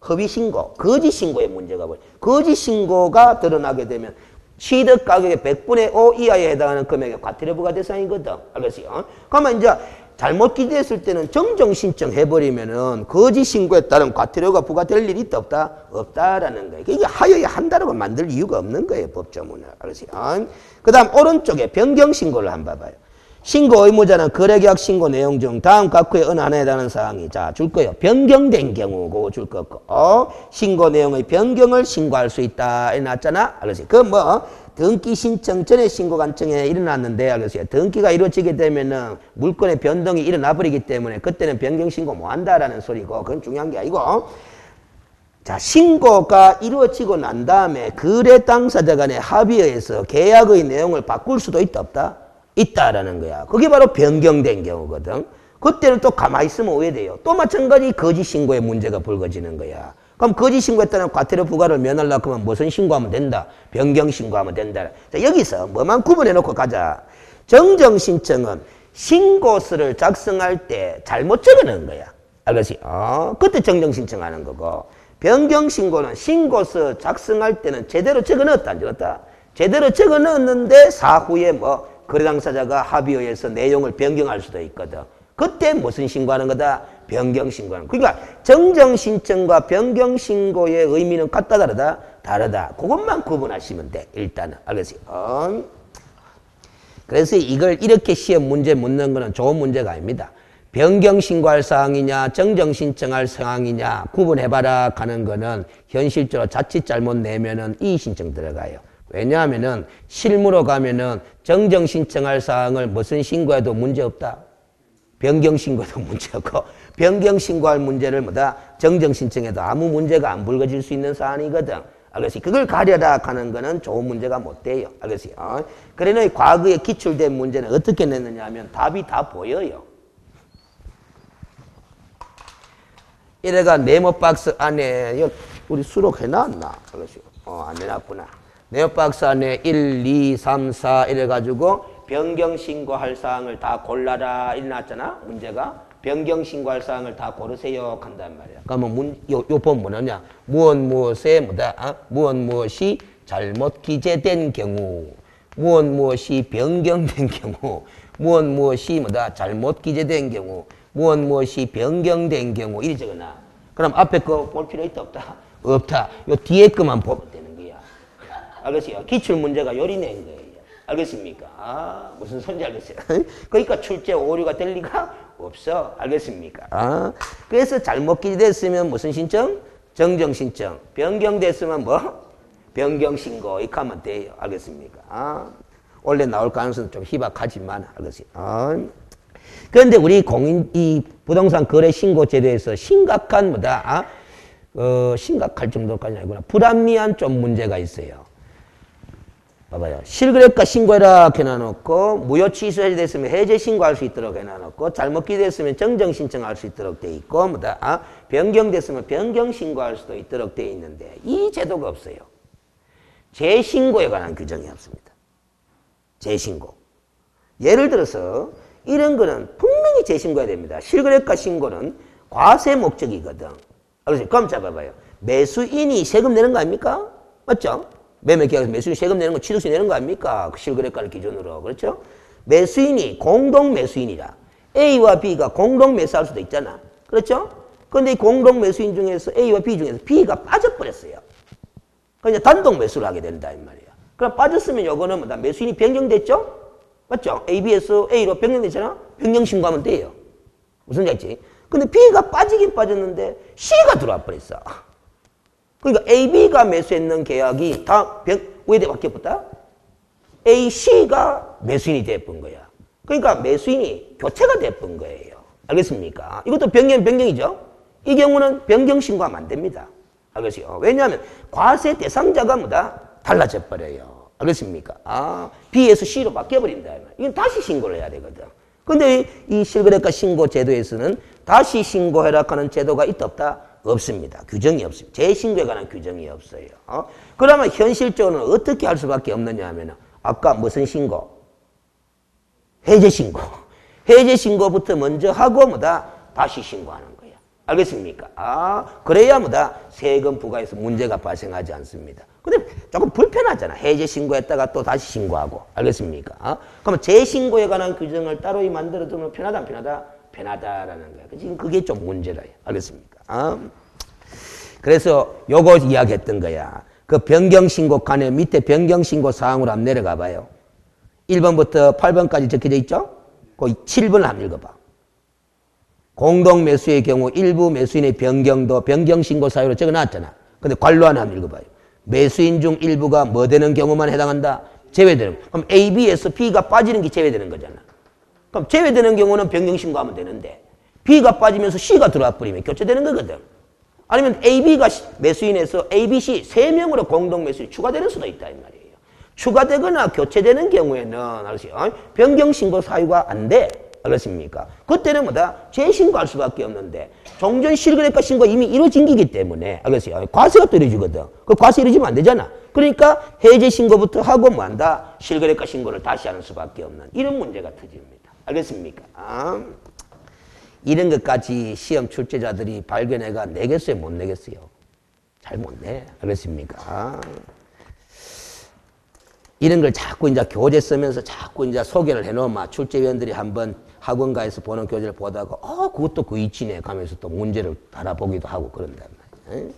허위 신고, 거짓 신고에 문제가 벌어요. 거짓 신고가 드러나게 되면 취득 가격의 100분의 5 이하에 해당하는 금액의 과태료부과 대상이거든. 알겠어요? 그러면 이제 잘못 기재했을 때는 정정 신청해버리면은 거짓 신고에 따른 과태료가 부과될 일이 있다 없다? 없다라는 거예요. 이게 하여야 한다라고 만들 이유가 없는 거예요. 법조문을. 알겠어요? 그 다음 오른쪽에 변경 신고를 한번 봐봐요. 신고 의무자는 거래계약 신고 내용 중 다음 각호의 어느 하나에 해당하는 사항이 줄 거예요. 변경된 경우 그거 줄 거고 신고 내용의 변경을 신고할 수 있다 해놨잖아. 알겠어요? 그 등기 신청 전에 신고 관청에 일어났는데 알겠어요? 등기가 이루어지게 되면은 물건의 변동이 일어나 버리기 때문에 그때는 변경 신고 못 한다라는 소리고 그건 중요한 게 아니고 자, 신고가 이루어지고 난 다음에 거래 당사자 간의 합의에 의해서 계약의 내용을 바꿀 수도 있다 없다? 있다라는 거야. 그게 바로 변경된 경우거든. 그때는 또 가만히 있으면 오해돼요. 또 마찬가지 거짓 신고에 문제가 불거지는 거야. 그럼 거짓 신고했다는 과태료 부과를 면하려고 하면 무슨 신고하면 된다? 변경 신고하면 된다. 자, 여기서 뭐만 구분해 놓고 가자. 정정 신청은 신고서를 작성할 때 잘못 적어놓은 거야. 알겠지? 그때 정정 신청하는 거고, 변경 신고는 신고서 작성할 때는 제대로 적어 넣었다, 안 적었다? 제대로 적어 넣었는데 사후에 뭐 거래 당사자가 합의에 의해서 내용을 변경할 수도 있거든. 그때 무슨 신고하는 거다? 변경 신고하는 거. 그러니까 정정 신청과 변경 신고의 의미는 같다, 다르다? 다르다. 그것만 구분하시면 돼. 일단은. 알겠지? 그래서 이걸 이렇게 시험 문제 묻는 거는 좋은 문제가 아닙니다. 변경 신고할 사항이냐 정정 신청할 사항이냐 구분해봐라 하는 거는 현실적으로 자칫 잘못 내면은 이의 신청 들어가요. 왜냐하면은 실무로 가면은 정정 신청할 사항을 무슨 신고해도 문제없다. 변경 신고도 문제없고 변경 신고할 문제를 뭐다 정정 신청해도 아무 문제가 안 불거질 수 있는 사안이거든. 알겠지? 그걸 가려라 하는 거는 좋은 문제가 못 돼요. 알겠지? 그러니 과거에 기출된 문제는 어떻게 냈느냐 하면 답이 다 보여요. 이래가 네모 박스 안에 우리 수록 해놨나? 알겠지? 안 해놨구나. 네모 박스 안에 1, 2, 3, 4 이래가지고 변경 신고할 사항을 다 골라라 이래놨잖아. 문제가. 변경 신고할 사항을 다 고르세요 한단 말이야. 그러면 요 본 뭐냐? 무엇에 뭐다? 무엇이 잘못 기재된 경우, 무엇이 변경된 경우, 무엇이 뭐다? 잘못 기재된 경우, 무엇이 변경된 경우 이리 적어놔. 그럼 앞에 거 볼 필요 있다 없다? 없다. 요 뒤에 거만 보면 되는 거야. 알겠어요? 기출 문제가 요리 낸 거예요. 알겠습니까? 무슨 소리인지 알겠어요? 그러니까 출제 오류가 될 리가 없어. 알겠습니까? 그래서 잘못 기재됐으면 무슨 신청? 정정 신청. 변경됐으면 뭐? 변경 신고. 이렇게 하면 돼요. 알겠습니까? 원래 나올 가능성은 좀 희박하지만 알겠어요? 그런데 우리 이 부동산 거래 신고 제도에서 심각한 뭐다? 심각할 정도까지는 아니구나. 불합리한 좀 문제가 있어요. 봐봐요. 실거래가 신고해라 해놔놓고 무효 취소해제 됐으면 해제 신고할 수 있도록 해놔놓고 잘못 기재됐으면 정정 신청할 수 있도록 돼 있고 뭐다? 변경됐으면 변경 신고할 수도 있도록 돼 있는데 이 제도가 없어요. 재신고에 관한 규정이 없습니다. 재신고. 예를 들어서 이런 거는 분명히 재신고해야 됩니다. 실거래가 신고는 과세 목적이거든. 그래서 그럼 잡아봐요. 매수인이 세금 내는 거 아닙니까? 맞죠? 매매계약에서 매수인이 세금 내는 거 취득세 내는 거 아닙니까? 그 실거래가를 기준으로. 그렇죠? 매수인이 공동 매수인이라. A와 B가 공동 매수할 수도 있잖아. 그렇죠? 그런데 이 공동 매수인 중에서 A와 B 중에서 B가 빠져버렸어요. 그러니까 단독 매수를 하게 된다 이 말이야. 그럼 빠졌으면 요거는 뭐다? 매수인이 변경됐죠? 맞죠? AB에서 A로 변경됐잖아? 변경 신고하면 돼요. 무슨 얘기지? 근데 B가 빠지긴 빠졌는데 C가 들어와 버렸어. 그러니까 AB가 매수했는 계약이 다 왜 바뀌었다? AC가 매수인이 돼본 거야. 그러니까 매수인이 교체가 돼본 거예요. 알겠습니까? 이것도 변경이죠? 이 경우는 변경 신고하면 안 됩니다. 알겠어요? 왜냐하면 과세 대상자가 뭐다? 달라져 버려요. 알겠습니까? B에서 C로 바뀌어버린다. 이건 다시 신고를 해야 되거든. 근데 이 실거래가 신고 제도에서는 다시 신고해라 하는 제도가 있다 없다? 없습니다. 규정이 없습니다. 재신고에 관한 규정이 없어요. 그러면 현실적으로는 어떻게 할 수밖에 없느냐 하면 아까 무슨 신고? 해제 신고. 해제 신고부터 먼저 하고 뭐다? 다시 신고하는 거야. 알겠습니까? 그래야 뭐다? 세금 부과에서 문제가 발생하지 않습니다. 근데 조금 불편하잖아. 해제 신고했다가 또 다시 신고하고. 알겠습니까? 그러면 재신고에 관한 규정을 따로 만들어 두면 편하다 안 편하다? 편하다라는 거야. 지금 그게 좀 문제다. 알겠습니까? 그래서 요거 이야기했던 거야. 그 변경신고칸에 밑에 변경신고 사항으로 한번 내려가 봐요. 1번부터 8번까지 적혀져 있죠? 그 7번을 한번 읽어봐. 공동매수의 경우 일부 매수인의 변경도 변경신고 사유로 적어놨잖아. 근데 관로안에 한번 읽어봐요. 매수인 중 일부가 뭐 되는 경우만 해당한다? 제외되는. 그럼 A, B에서 B가 빠지는 게 제외되는 거잖아. 그럼 제외되는 경우는 변경신고하면 되는데 B가 빠지면서 C가 들어와 버리면 교체되는 거거든. 아니면 A, B가 매수인에서 A, B, C 3명으로 공동 매수인이 추가되는 수도 있다 이 말이에요. 추가되거나 교체되는 경우에는 변경신고 사유가 안 돼. 알겠습니까? 그때는 뭐다? 재신고할 수밖에 없는데 종전 실거래가 신고가 이미 이루어진 기기 때문에 알겠어요? 과세가 또 이루어지거든. 그 과세 이루어지면 안 되잖아. 그러니까 해제 신고부터 하고 뭐 한다? 실거래가 신고를 다시 하는 수밖에 없는 이런 문제가 터집니다. 알겠습니까? 이런 것까지 시험 출제자들이 발견해가 내겠어요? 못 내겠어요? 잘 못 내. 알겠습니까? 이런 걸 자꾸 이제 교재 쓰면서 자꾸 이제 소개를 해놓으면 출제위원들이 한번 학원가에서 보는 교재를 보다가 그것도 그 이치네 가면서 또 문제를 바라보기도 하고 그런단 말이에요.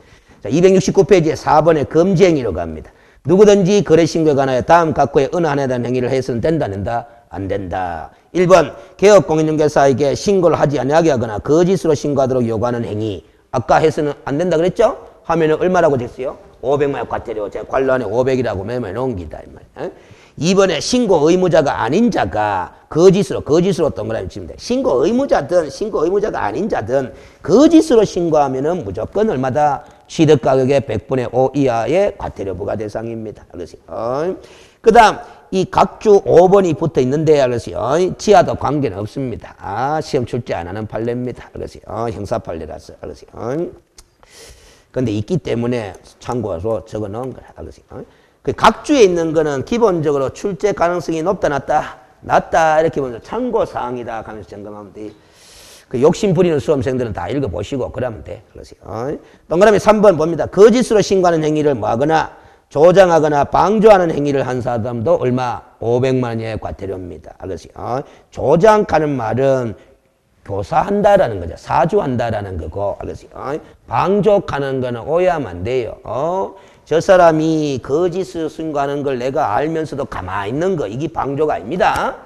자, 269페이지에 4번에 금지행위로 갑니다. 누구든지 거래신고에 관하여 다음 각구의 어느 하나에 대한 행위를 해서는 된다, 안 된다? 안 된다. 1번 개업공인중개사에게 신고를 하지 아니하게 하거나 거짓으로 신고하도록 요구하는 행위. 아까 해서는 안 된다 그랬죠? 하면은 얼마라고 됐어요? 500만 원 과태료. 제가 관로안에 500이라고 메모해 놓은 기다. 2번에 신고 의무자가 아닌 자가 거짓으로 동그라미 치면 돼. 신고 의무자든 신고 의무자가 아닌 자든 거짓으로 신고하면은 무조건 얼마다? 취득가격의 100분의 5 이하의 과태료 부과 대상입니다. 알겠어요? 그 다음 이 각주 5번이 붙어 있는데 알겠어요? 지하도 관계는 없습니다. 시험 출제 안 하는 판례입니다. 알겠어요? 형사 판례라서. 알겠어요? 근데 있기 때문에 참고해서 적어 놓은 거야. 알겠어요? 그 각주에 있는 거는 기본적으로 출제 가능성이 높다, 낮다? 낮다. 이렇게 보면 참고사항이다. 하면서 점검하면 돼. 그 욕심 부리는 수험생들은 다 읽어보시고 그러면 돼. 그러세요. 동그라미 3번 봅니다. 거짓으로 신고하는 행위를 뭐 하거나 조장하거나 방조하는 행위를 한 사람도 얼마? 500만 원의 과태료입니다. 알겠어요? 조장하는 말은 교사한다라는 거죠. 사주한다라는 거고. 알겠어요? 방조하는 거는 오해하면 안 돼요. 저 사람이 거짓으로 신고하는 걸 내가 알면서도 가만히 있는 거. 이게 방조가 아닙니다.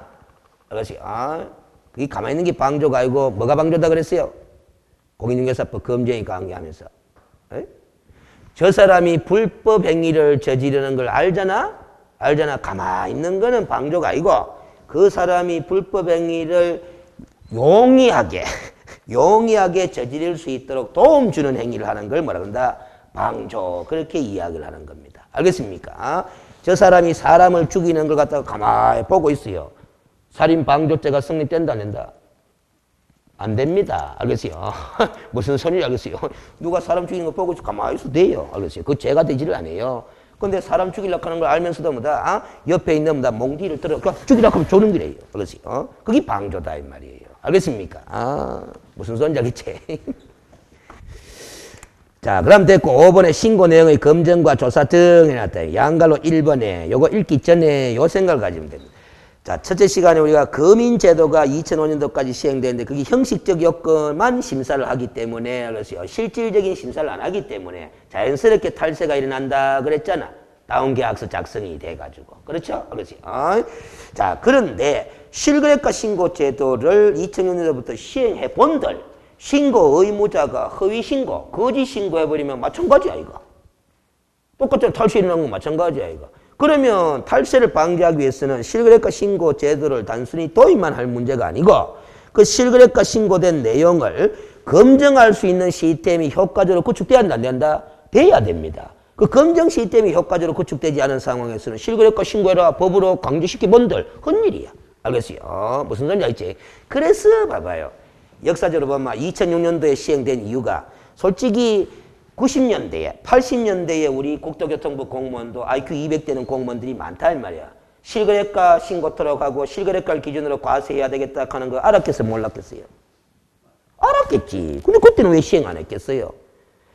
알겠어요? 그게 가만히 있는 게 방조가 아니고 뭐가 방조다 그랬어요? 공인중개사법 금지행위 강조하면서. 저 사람이 불법 행위를 저지르는 걸 알잖아? 가만히 있는 거는 방조가 아니고 그 사람이 불법 행위를 용이하게 저지를 수 있도록 도움 주는 행위를 하는 걸 뭐라 그런다? 방조. 그렇게 이야기를 하는 겁니다. 알겠습니까? 저 사람이 사람을 죽이는 걸 갖다가 가만히 보고 있어요. 살인 방조죄가 성립된다, 안 된다? 안 됩니다. 알겠어요? 무슨 소리를 알겠어요? 누가 사람 죽이는 거 보고 가만히 있어도 돼요. 알겠어요? 그 죄가 되지를 않아요. 근데 사람 죽이려고 하는 걸 알면서도 뭐다? 옆에 있는 뭐다? 몽디를 들어 죽이려고 하면 조는 거래요. 알겠어요? 그게 방조다 이 말이에요. 알겠습니까? 무슨 소리인지 알겠지? 자, 그럼 됐고 5번에 신고 내용의 검증과 조사 등 해놨다. 양갈로 1번에 요거 읽기 전에 요 생각을 가지면 됩니다. 자, 첫째 시간에 우리가 금인제도가 2005년도까지 시행되는데 그게 형식적 요건만 심사를 하기 때문에 그래서 실질적인 심사를 안 하기 때문에 자연스럽게 탈세가 일어난다 그랬잖아. 다운계약서 작성이 돼가지고. 그렇죠? 그렇지. 자, 그런데 실거래가 신고제도를 2006년도부터 시행해 본들 신고 의무자가 허위 신고, 거짓 신고해버리면 마찬가지야, 이거. 똑같은 탈세 일어나는 건 마찬가지야, 이거. 그러면 탈세를 방지하기 위해서는 실거래가 신고 제도를 단순히 도입만 할 문제가 아니고 그 실거래가 신고된 내용을 검증할 수 있는 시스템이 효과적으로 구축돼야 한다, 안 된다? 돼야 됩니다. 그 검증 시스템이 효과적으로 구축되지 않은 상황에서는 실거래가 신고해라 법으로 강제시키본들 헛일이야. 알겠어요? 무슨 소리인지 알지? 그래서 봐봐요. 역사적으로 보면 2006년도에 시행된 이유가 솔직히 90년대에, 80년대에 우리 국토교통부 공무원도 IQ 200되는 공무원들이 많다 이 말이야. 실거래가 신고토록 하고 실거래가를 기준으로 과세해야 되겠다 하는 거 알았겠어요? 몰랐겠어요? 알았겠지. 근데 그때는 왜 시행 안 했겠어요?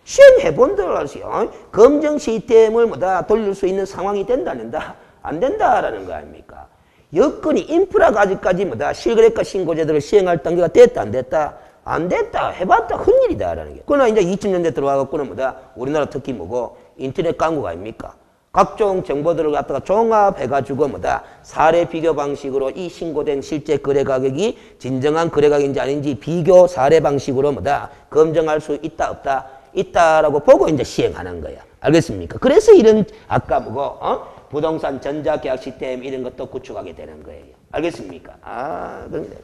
시행해본들 알았어요. 검증 시스템을 뭐다 돌릴 수 있는 상황이 된다 안 된다? 안 된다라는 거 아닙니까? 여건이 인프라가 아직까지 뭐다 실거래가 신고제도를 시행할 단계가 됐다 안 됐다? 안 됐다. 해봤다. 큰일이다라는 게. 그러나 이제 2000년대 들어와갖고는 뭐다? 우리나라 특히 뭐고? 인터넷 광고가 아닙니까? 각종 정보들을 갖다가 종합해가지고 뭐다? 사례 비교 방식으로 이 신고된 실제 거래 가격이 진정한 거래 가격인지 아닌지 비교 사례 방식으로 뭐다? 검증할 수 있다, 없다? 있다라고 보고 이제 시행하는 거야. 알겠습니까? 그래서 이런, 아까 뭐고? 부동산 전자계약 시스템 이런 것도 구축하게 되는 거예요. 알겠습니까? 그런데.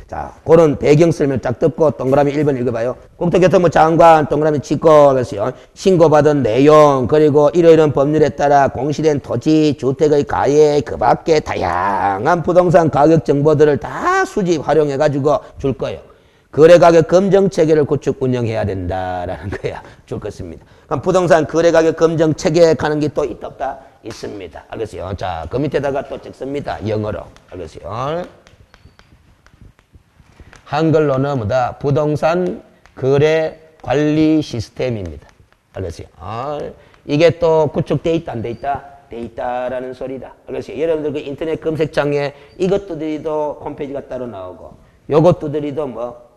자, 그런 배경 설명 쫙 듣고 동그라미 1번 읽어봐요. 국토교통부 장관 동그라미 찍고 그랬어요. 신고받은 내용 그리고 이러이러한 법률에 따라 공시된 토지, 주택의 가액 그 밖에 다양한 부동산 가격 정보들을 다 수집 활용해가지고 줄 거예요. 거래가격 검증체계를 구축 운영해야 된다라는 거야. 줄 것입니다. 그럼 부동산 거래가격 검증체계 가는 게 또 있다 없다? 있습니다. 알겠어요? 자, 그 밑에다가 또 적습니다. 영어로. 알겠어요? 한글로는 뭐다? 부동산 거래 관리 시스템입니다. 알겠어요? 이게 또 구축돼 있다, 안 돼 있다? 돼 있다라는 소리다. 알겠어요? 여러분들 그 인터넷 검색창에 이것들도 홈페이지가 따로 나오고, 요것들도 뭐,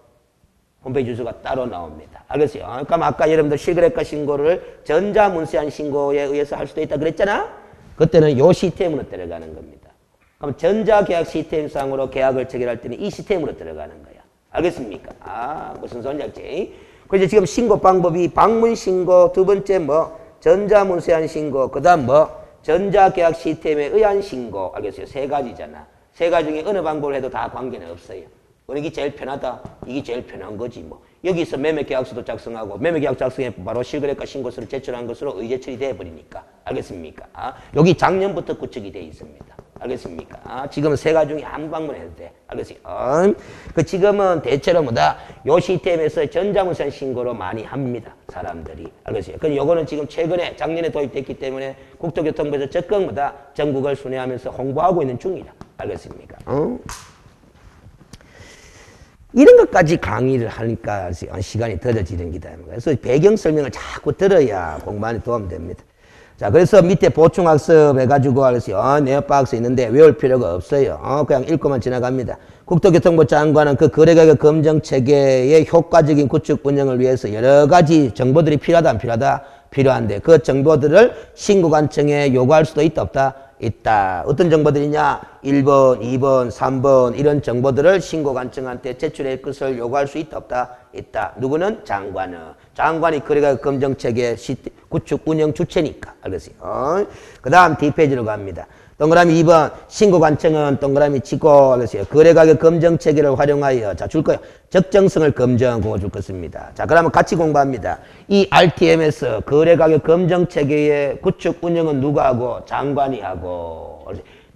홈페이지 주소가 따로 나옵니다. 알겠어요? 그럼 아까 여러분들 실거래가 신고를 전자문서한 신고에 의해서 할 수도 있다 그랬잖아? 그때는 요 시스템으로 들어가는 겁니다. 그럼 전자계약 시스템상으로 계약을 체결할 때는 이 시스템으로 들어가는 거야. 알겠습니까? 무슨 소리인지 알지? 그래서 지금 신고 방법이 방문신고, 두 번째 뭐 전자문서한 신고, 그 다음 뭐 전자계약 시스템에 의한 신고. 알겠어요? 세 가지잖아. 세 가지 중에 어느 방법을 해도 다 관계는 없어요. 이게 제일 편하다. 이게 제일 편한 거지 뭐. 여기서 매매계약서도 작성하고 매매계약 작성해 바로 실거래가 신고서를 제출한 것으로 의제처리 돼버리니까. 알겠습니까? 여기 작년부터 구축이 돼 있습니다. 알겠습니까? 지금은 세 가지 중에 한 방문해도 돼. 알겠어요? 그 지금은 대체로 뭐다? 요 시스템에서 전자문서한 신고로 많이 합니다. 사람들이. 알겠어요? 근데 요거는 지금 최근에 작년에 도입됐기 때문에 국토교통부에서 적극 뭐다? 전국을 순회하면서 홍보하고 있는 중이다. 알겠습니까? 이런 것까지 강의를 하니까 시간이 더뎌지는 기다. 그래서 배경 설명을 자꾸 들어야 공부하는 도움 됩니다. 자, 그래서 밑에 보충학습 해가지고 알았어요. 내역박스 있는데 외울 필요가 없어요. 그냥 읽고만 지나갑니다. 국토교통부 장관은 그 거래가격 검증 체계의 효과적인 구축 운영을 위해서 여러 가지 정보들이 필요하다, 안 필요하다? 필요한데 그 정보들을 신고관청에 요구할 수도 있다, 없다? 있다. 어떤 정보들이냐? 1번, 2번, 3번 이런 정보들을 신고관청한테 제출할 것을 요구할 수 있다, 없다? 있다. 누구는? 장관은. 장관이 거래가격 검증체계 구축 운영 주체니까. 알겠어요? 그 다음 뒷페이지로 갑니다. 동그라미 2번 신고관청은 동그라미 치고 알겠어요? 거래가격 검증체계를 활용하여 자, 줄 거예요. 적정성을 검증 그거 줄 것입니다. 자, 그러면 같이 공부합니다. 이 RTMS 거래가격 검증체계의 구축 운영은 누가 하고? 장관이 하고.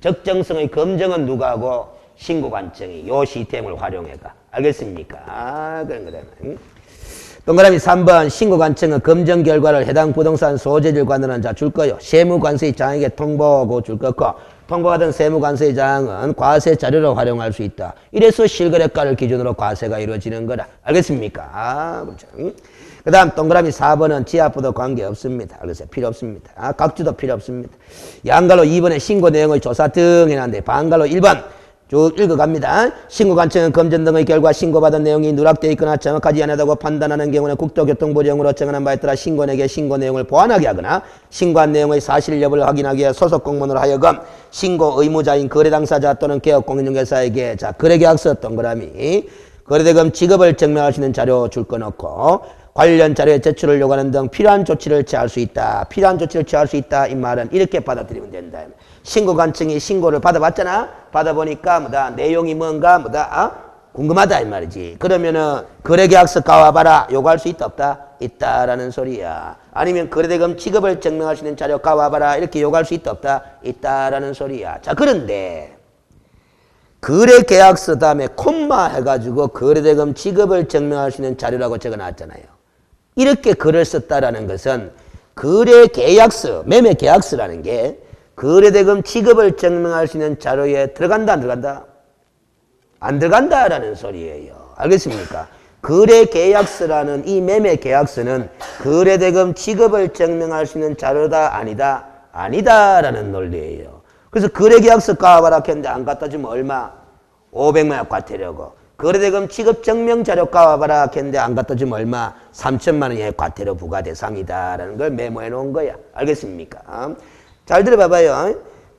적정성의 검증은 누가 하고? 신고관청이 요 시스템을 활용해가. 알겠습니까? 그런 거다. 동그라미 3번 신고관청은 검증 결과를 해당 부동산 소재지를 관할하는 자 줄 거요. 세무관세의장에게 통보하고 줄 거고 통보받은 세무관세의장은 과세 자료로 활용할 수 있다. 이래서 실거래가를 기준으로 과세가 이루어지는 거다. 알겠습니까? 그렇죠. 그 다음 동그라미 4번은 지하부도 관계없습니다. 그래서 필요 없습니다. 각주도 필요 없습니다. 양갈로 2번에 신고 내용의 조사 등 해놨는데 반갈로 1번 쭉 읽어갑니다. 신고관청은 검증 등의 결과 신고받은 내용이 누락되어 있거나 정확하지 않다고 판단하는 경우는 국토교통부령으로 정하는 바에 따라 신고인에게 신고 내용을 보완하게 하거나 신고한 내용의 사실 여부를 확인하기 위해 소속 공무원으로 하여금 신고 의무자인 거래 당사자 또는 개업공인중개사에게 자 거래계약서 동그라미 거래대금 지급을 증명할 수 있는 자료 줄 거 넣고 관련 자료의 제출을 요구하는 등 필요한 조치를 취할 수 있다. 필요한 조치를 취할 수 있다. 이 말은 이렇게 받아들이면 된다. 신고관청이 신고를 받아봤잖아. 받아보니까 뭐다 내용이 뭔가 뭐다 궁금하다 이 말이지. 그러면은 거래계약서 가와봐라 요구할 수 있다 없다? 있다라는 소리야. 아니면 거래대금 지급을 증명할 수 있는 자료 가와봐라 이렇게 요구할 수 있다 없다? 있다라는 소리야. 자 그런데 거래계약서 다음에 콤마 해가지고 거래대금 지급을 증명할 수 있는 자료라고 적어놨잖아요. 이렇게 글을 썼다라는 것은 거래계약서, 매매계약서라는 게 거래대금 지급을 증명할 수 있는 자료에 들어간다, 안 들어간다? 안 들어간다라는 소리예요. 알겠습니까? 거래계약서라는 이 매매계약서는 거래대금 지급을 증명할 수 있는 자료다, 아니다? 아니다라는 논리예요. 그래서 거래계약서 까봐라 했는데 안 갖다 주면 얼마? 500만 원 과태료고. 거래대금 지급 증명 자료 까봐라 했는데 안 갖다 주면 얼마? 3천만 원의 과태료 부과 대상이다라는 걸 메모해 놓은 거야. 알겠습니까? 잘 들어봐봐요.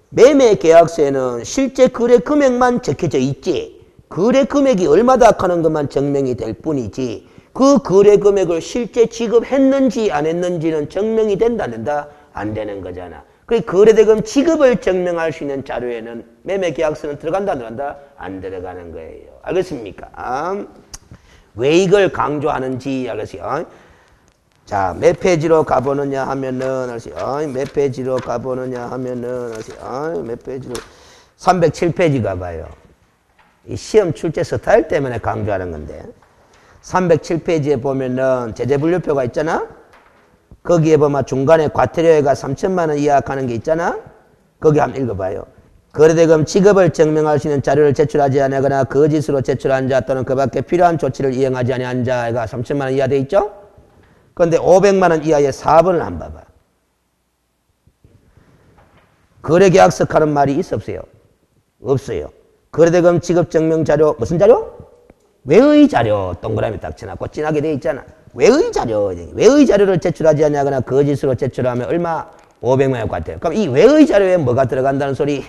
매매계약서에는 실제 거래 금액만 적혀져 있지. 거래 금액이 얼마다 하는 것만 증명이 될 뿐이지 그 거래 금액을 실제 지급했는지 안 했는지는 증명이 된다 안 된다? 안 되는 거잖아. 그 거래대금 지급을 증명할 수 있는 자료에는 매매계약서는 들어간다 안 들어간다? 안 들어가는 거예요. 알겠습니까? 왜 이걸 강조하는지 알겠어요? 자, 몇 페이지로 가보느냐 하면은 알겠어요? 몇 페이지로 가보느냐 하면은 알겠어요? 몇 페이지로 307페이지 가봐요. 이 시험 출제 스타일 때문에 강조하는 건데 307페이지에 보면은 제재분류표가 있잖아? 거기에 보면 중간에 과태료가 3천만 원 이하 하는 게 있잖아? 거기 한번 읽어봐요. 거래대금 지급을 증명할 수 있는 자료를 제출하지 않거나 거짓으로 제출한 자 또는 그 밖에 필요한 조치를 이행하지 아니한 자가 3천만 원 이하 돼 있죠? 그런데 500만 원 이하의 4번을 한번 봐봐. 거래계약서 하는 말이 있어 없어요? 없어요. 거래대금 지급 증명 자료 무슨 자료? 외의 자료 동그라미 딱 쳐놨고 진하게 돼 있잖아. 외의 자료. 외의 자료를 제출하지 않거나 거짓으로 제출하면 얼마? 500만 원 과태료. 그럼 이 외의 자료에 뭐가 들어간다는 소리?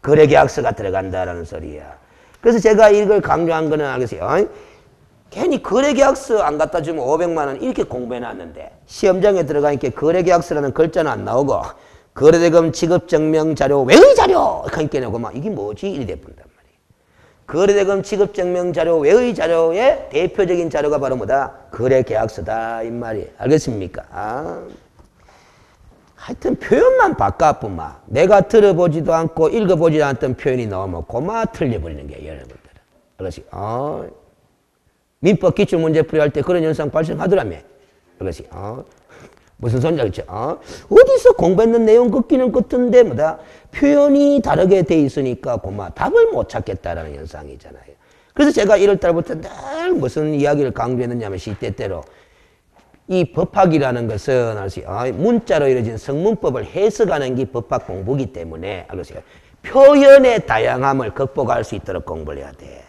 거래계약서가 들어간다라는 소리야. 그래서 제가 이걸 강조한 거는 알겠어요. 괜히 거래계약서 안 갖다 주면 500만 원 이렇게 공부해놨는데 시험장에 들어가니까 거래계약서라는 글자는 안 나오고 거래대금 지급증명 자료 외의 자료 그러니까 막 이게 뭐지? 이래 돼본단 말이에요. 거래대금 지급증명 자료 외의 자료의 대표적인 자료가 바로 뭐다? 거래계약서다 이 말이에요. 알겠습니까? 하여튼 표현만 바꿔뿐만 내가 들어보지도 않고 읽어보지도 않았던 표현이 나오면 고마 틀려버리는 게 여러분들. 그렇지? 민법 기출문제 풀이할 때 그런 현상 발생하더라며. 그렇지? 무슨 소리인지 알겠죠? 어디서 공부했는 내용 같기는 같은데 뭐다? 표현이 다르게 돼 있으니까 고마 답을 못 찾겠다라는 현상이잖아요. 그래서 제가 1월 달부터 늘 무슨 이야기를 강조했느냐면 시때때로 이 법학이라는 것은 문자로 이루어진 성문법을 해석하는 게 법학 공부이기 때문에 알겠어요? 표현의 다양함을 극복할 수 있도록 공부를 해야 돼.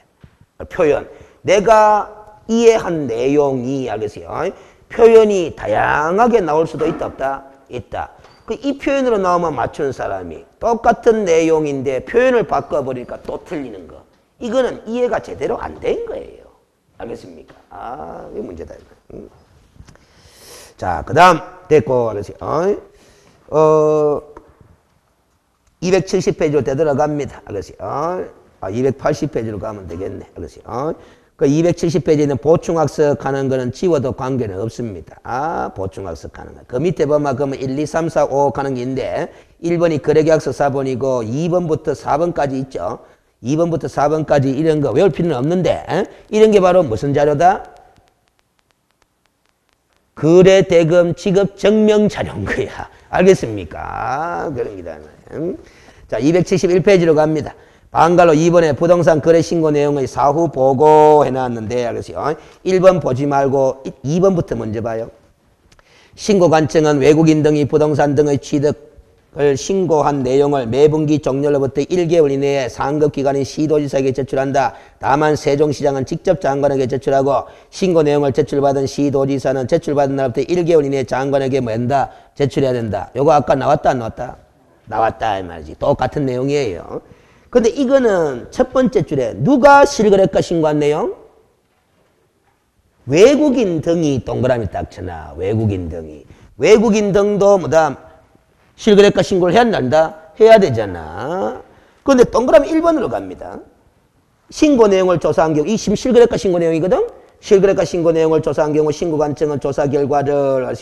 표현. 내가 이해한 내용이 알겠어요? 표현이 다양하게 나올 수도 있다 없다? 있다. 이 표현으로 나오면 맞추는 사람이 똑같은 내용인데 표현을 바꿔버리니까 또 틀리는 거. 이거는 이해가 제대로 안 된 거예요. 알겠습니까? 이게 문제다. 자, 그 다음, 됐고, 알겠어요? 270페이지로 되돌아갑니다. 알겠어요? 280페이지로 가면 되겠네. 알겠어요? 그 270페이지에는 보충학습 하는 거는 지워도 관계는 없습니다. 보충학습 하는 거. 그 밑에 보면 그러면 1, 2, 3, 4, 5 하는 게 있는데 1번이 거래계약서 4번이고 2번부터 4번까지 있죠. 2번부터 4번까지 이런 거 외울 필요는 없는데 이런 게 바로 무슨 자료다? 거래대금 지급 증명 자료인 거야. 알겠습니까? 그런 기다. 자, 271페이지로 갑니다. 방갈로 2번에 부동산 거래 신고 내용의 사후 보고 해놨는데, 알겠어요? 1번 보지 말고 2번부터 먼저 봐요. 신고 관청은 외국인 등이 부동산 등의 취득을 신고한 내용을 매분기 종료로부터 1개월 이내에 상급기관인 시도지사에게 제출한다. 다만 세종시장은 직접 장관에게 제출하고 신고 내용을 제출받은 시도지사는 제출받은 날부터 1개월 이내에 장관에게 뭐한다? 제출해야 된다. 요거 아까 나왔다 안 나왔다? 나왔다 이 말이지. 똑같은 내용이에요. 근데 이거는 첫 번째 줄에 누가 실거래가 신고한 내용? 외국인 등이 동그라미 딱 쳐놔. 외국인 등이. 외국인 등도 뭐다? 실거래가 신고를 해야 한다? 해야 되잖아. 그런데 동그라미 1번으로 갑니다. 신고 내용을 조사한 경우, 이 실거래가 신고 내용이거든? 실거래가 신고 내용을 조사한 경우 신고관청은 조사 결과를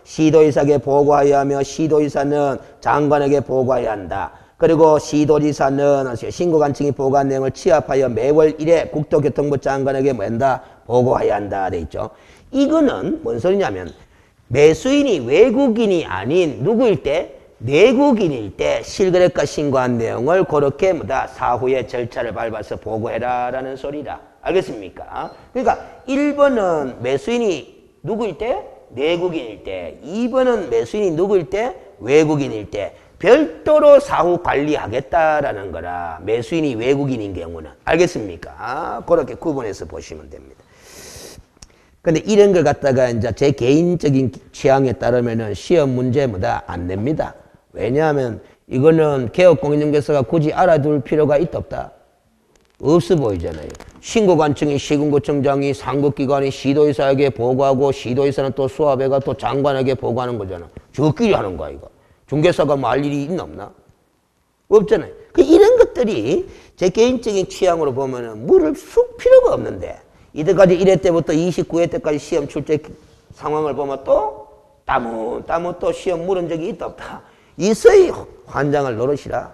시도지사에게 보고하여야 하며 시도지사는 장관에게 보고해야 한다. 그리고 시도지사는 신고관청이 보고한 내용을 취합하여 매월 1회 국토교통부 장관에게 뭐한다? 보고해야 한다. 돼 있죠. 이거는 뭔 소리냐면 매수인이 외국인이 아닌 누구일 때? 내국인일 때 실거래가 신고한 내용을 그렇게 뭐다? 사후에 절차를 밟아서 보고해라 라는 소리다. 알겠습니까? 그러니까 1번은 매수인이 누구일 때? 내국인일 때. 2번은 매수인이 누구일 때? 외국인일 때. 별도로 사후 관리하겠다라는 거라. 매수인이 외국인인 경우는. 알겠습니까? 그렇게 구분해서 보시면 됩니다. 근데 이런 걸 갖다가 이제 제 개인적인 취향에 따르면은 시험 문제 뭐다? 안 냅니다. 왜냐하면 이거는 개업공인중개사가 굳이 알아둘 필요가 있다 없다? 없어 보이잖아요. 신고관청이 시군구청장이 상급기관이 시도지사에게 보고하고 시도지사는 또 수합회가 또 장관에게 보고하는 거잖아. 저끼리 하는 거야 이거. 중개사가 뭐 알 일이 있나 없나? 없잖아요. 이런 것들이 제 개인적인 취향으로 보면은 물을 쑥 필요가 없는데 이때까지 1회 때부터 29회 때까지 시험 출제 상황을 보면 또 따문 또 시험 물은 적이 있다 없다. 이서이 환장을 노릇이라.